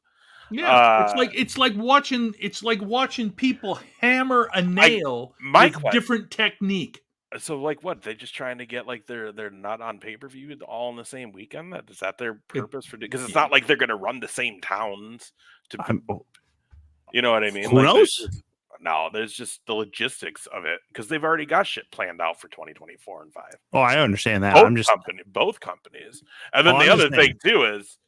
Yeah, it's like watching people hammer a nail with different technique. So, like, what? They just trying to get like they're not on pay-per-view all in the same weekend? Is that their purpose for? Because it's not like they're going to run the same towns to. You know what I mean? Who knows? No, there's just the logistics of it, because they've already got shit planned out for 2024 and 5. Oh, I understand that. Both companies, and then the other thing too is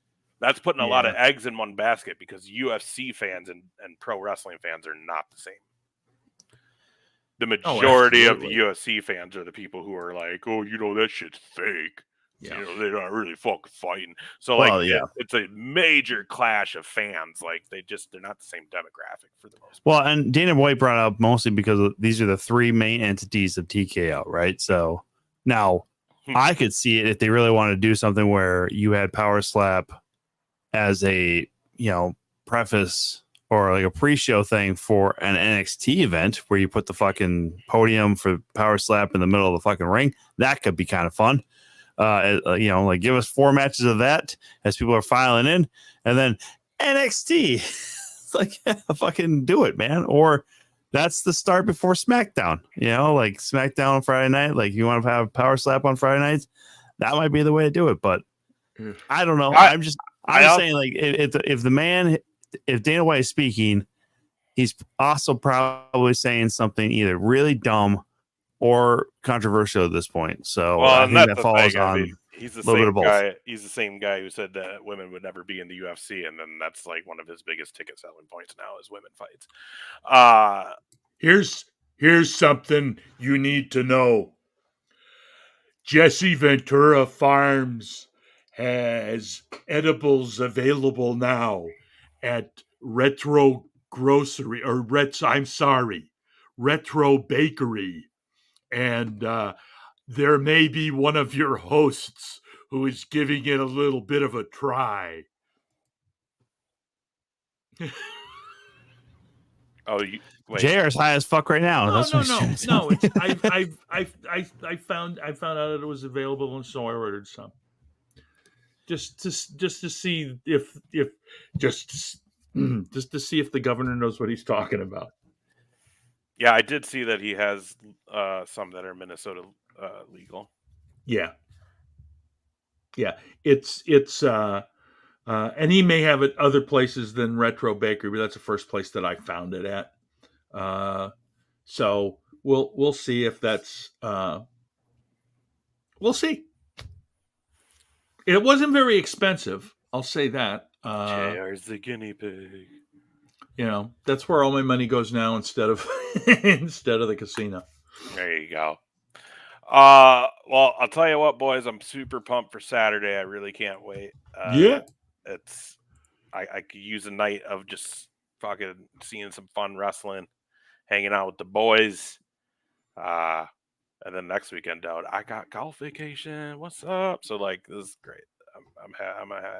that's putting a lot of eggs in one basket, because UFC fans and pro wrestling fans are not the same. The majority of the UFC fans are the people who are like, oh, you know, that shit's fake. Yeah. You know, they're not really fucking fighting. So, like, it's a major clash of fans. Like, they're not the same demographic for the most part. Well, and Dana White brought up mostly because these are the 3 main entities of TKO, right? So now I could see it if they really want to do something where you had Power Slap as a, you know, preface or like a pre-show thing for an NXT event where you put the fucking podium for Power Slap in the middle of the fucking ring. That could be kind of fun. You know, like, give us 4 matches of that as people are filing in, and then NXT. It's like, fucking do it, man. Or that's the start before SmackDown. You know, like SmackDown on Friday night. Like, you want to have Power Slap on Friday nights, that might be the way to do it. But I don't know. I'm just saying, like, if Dana White is speaking, he's also probably saying something either really dumb or controversial at this point. So I think that falls on. He's the little bit same of both. guy. He's the same guy who said that women would never be in the UFC, and then that's like one of his biggest ticket selling points now is women fights. Here's something you need to know. Jesse Ventura Farms has edibles available now at Retro Grocery or Retro Bakery, and there may be one of your hosts who is giving it a little bit of a try. Wait. JR's high as fuck right now. That's what he's trying to tell me. It's I found out that it was available, and so I ordered some. Just to see if just to see if the governor knows what he's talking about. Yeah, I did see that he has some that are Minnesota legal. Yeah. It's and he may have it other places than Retro Bakery, but that's the first place that I found it at. So we'll see if that's we'll see. It wasn't very expensive, I'll say that. JR's the guinea pig. You know, that's where all my money goes now instead of the casino. There you go. Well, I'll tell you what, boys, I'm super pumped for Saturday. I really can't wait. Yeah. It's I could use a night of just fucking seeing some fun wrestling, hanging out with the boys. And then next weekend out, I got golf vacation. What's up? So like, this is great.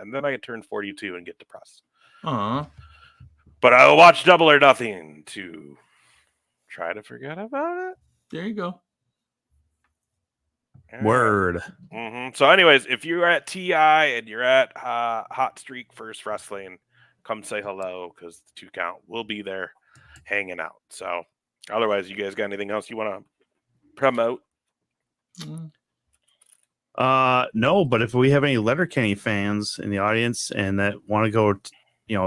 And then I can turn 42 and get depressed. But I will watch Double or Nothing to try to forget about it. There you go. Word. Mm-hmm. So, anyways, if you're at TI and you're at Hot Streak First Wrestling, come say hello because the 2 Count will be there hanging out. So, otherwise, you guys got anything else you want to promote? No, but if we have any Letterkenny fans in the audience and that want to go,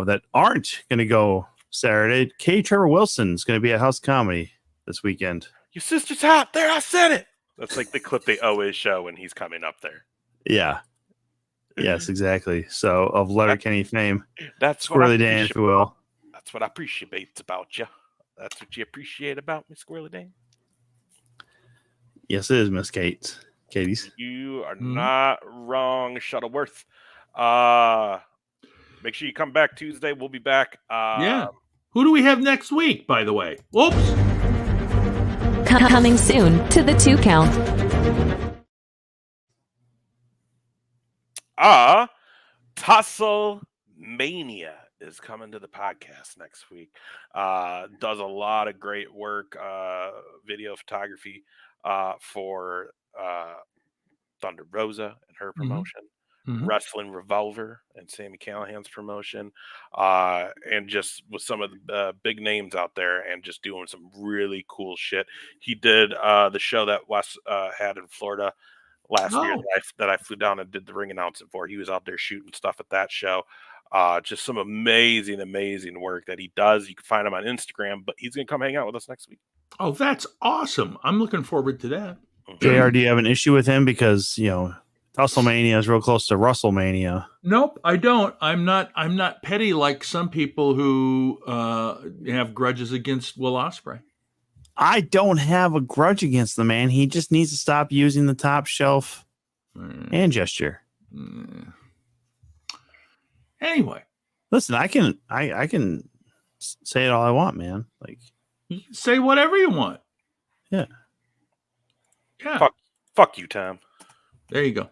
that aren't going to go Saturday, K. Trevor Wilson's going to be at House Comedy this weekend. Your sister's hot. There, I said it. That's like the clip they always show when he's coming up there. Yeah. Yes, exactly. So of Letterkenny fame. That's Squirrely Dan, if you will. That's what I appreciate about you. That's what you appreciate about me, Squirrely Dan. Yes, it is, Miss Kate. Katie's. You are not wrong, Shuttleworth. Make sure you come back Tuesday. We'll be back. Yeah. Who do we have next week, by the way? Whoops. Coming soon to the 2 Count. Tussle Mania is coming to the podcast next week. Does a lot of great work, video photography for Thunder Rosa and her promotion. Wrestling Revolver and Sammy Callahan's promotion, and just with some of the big names out there and just doing some really cool shit. He did the show that Wes had in Florida last year that I flew down and did the ring announcement for. He was out there shooting stuff at that show. Just some amazing work that he does. You can find him on Instagram, but he's going to come hang out with us next week. Oh, that's awesome. I'm looking forward to that. JR, do you have an issue with him? Because, Tusslemania is real close to Russellmania. Nope, I don't. I'm not petty like some people who have grudges against Will Ospreay. I don't have a grudge against the man. He just needs to stop using the top shelf hand gesture. Anyway, listen, I can say it all I want, man. Like, you can say whatever you want. Yeah. Fuck you, Tom. There you go.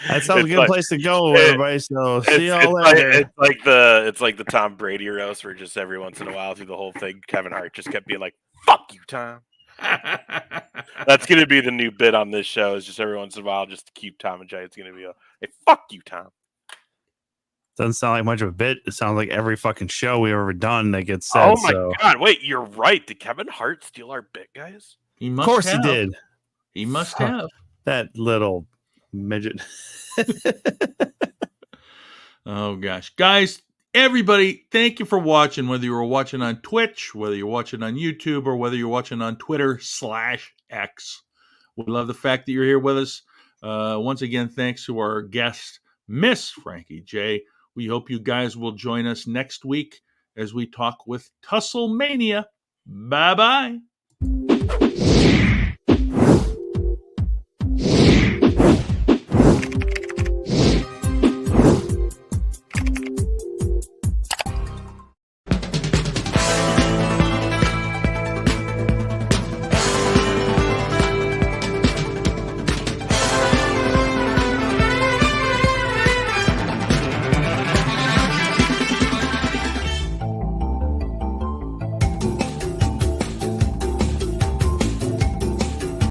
That sounds a good place to go, everybody. So see y'all later. It's like the Tom Brady roast where just every once in a while through the whole thing, Kevin Hart just kept being like, "Fuck you, Tom." That's gonna be the new bit on this show. Is just every once in a while, just to keep Tom and Jay. It's gonna be a "fuck you, Tom." Doesn't sound like much of a bit. It sounds like every fucking show we've ever done that gets said. Oh my god! Wait, you're right. Did Kevin Hart steal our bit, guys? He must. Of course he did. He must have. That little midget. Oh gosh, guys, everybody, thank you for watching. Whether you were watching on Twitch, whether you're watching on YouTube, or whether you're watching on Twitter /X, we love the fact that you're here with us. Once again, thanks to our guest, Miss Frankie J. We hope you guys will join us next week as we talk with Tusslemania. Bye-bye.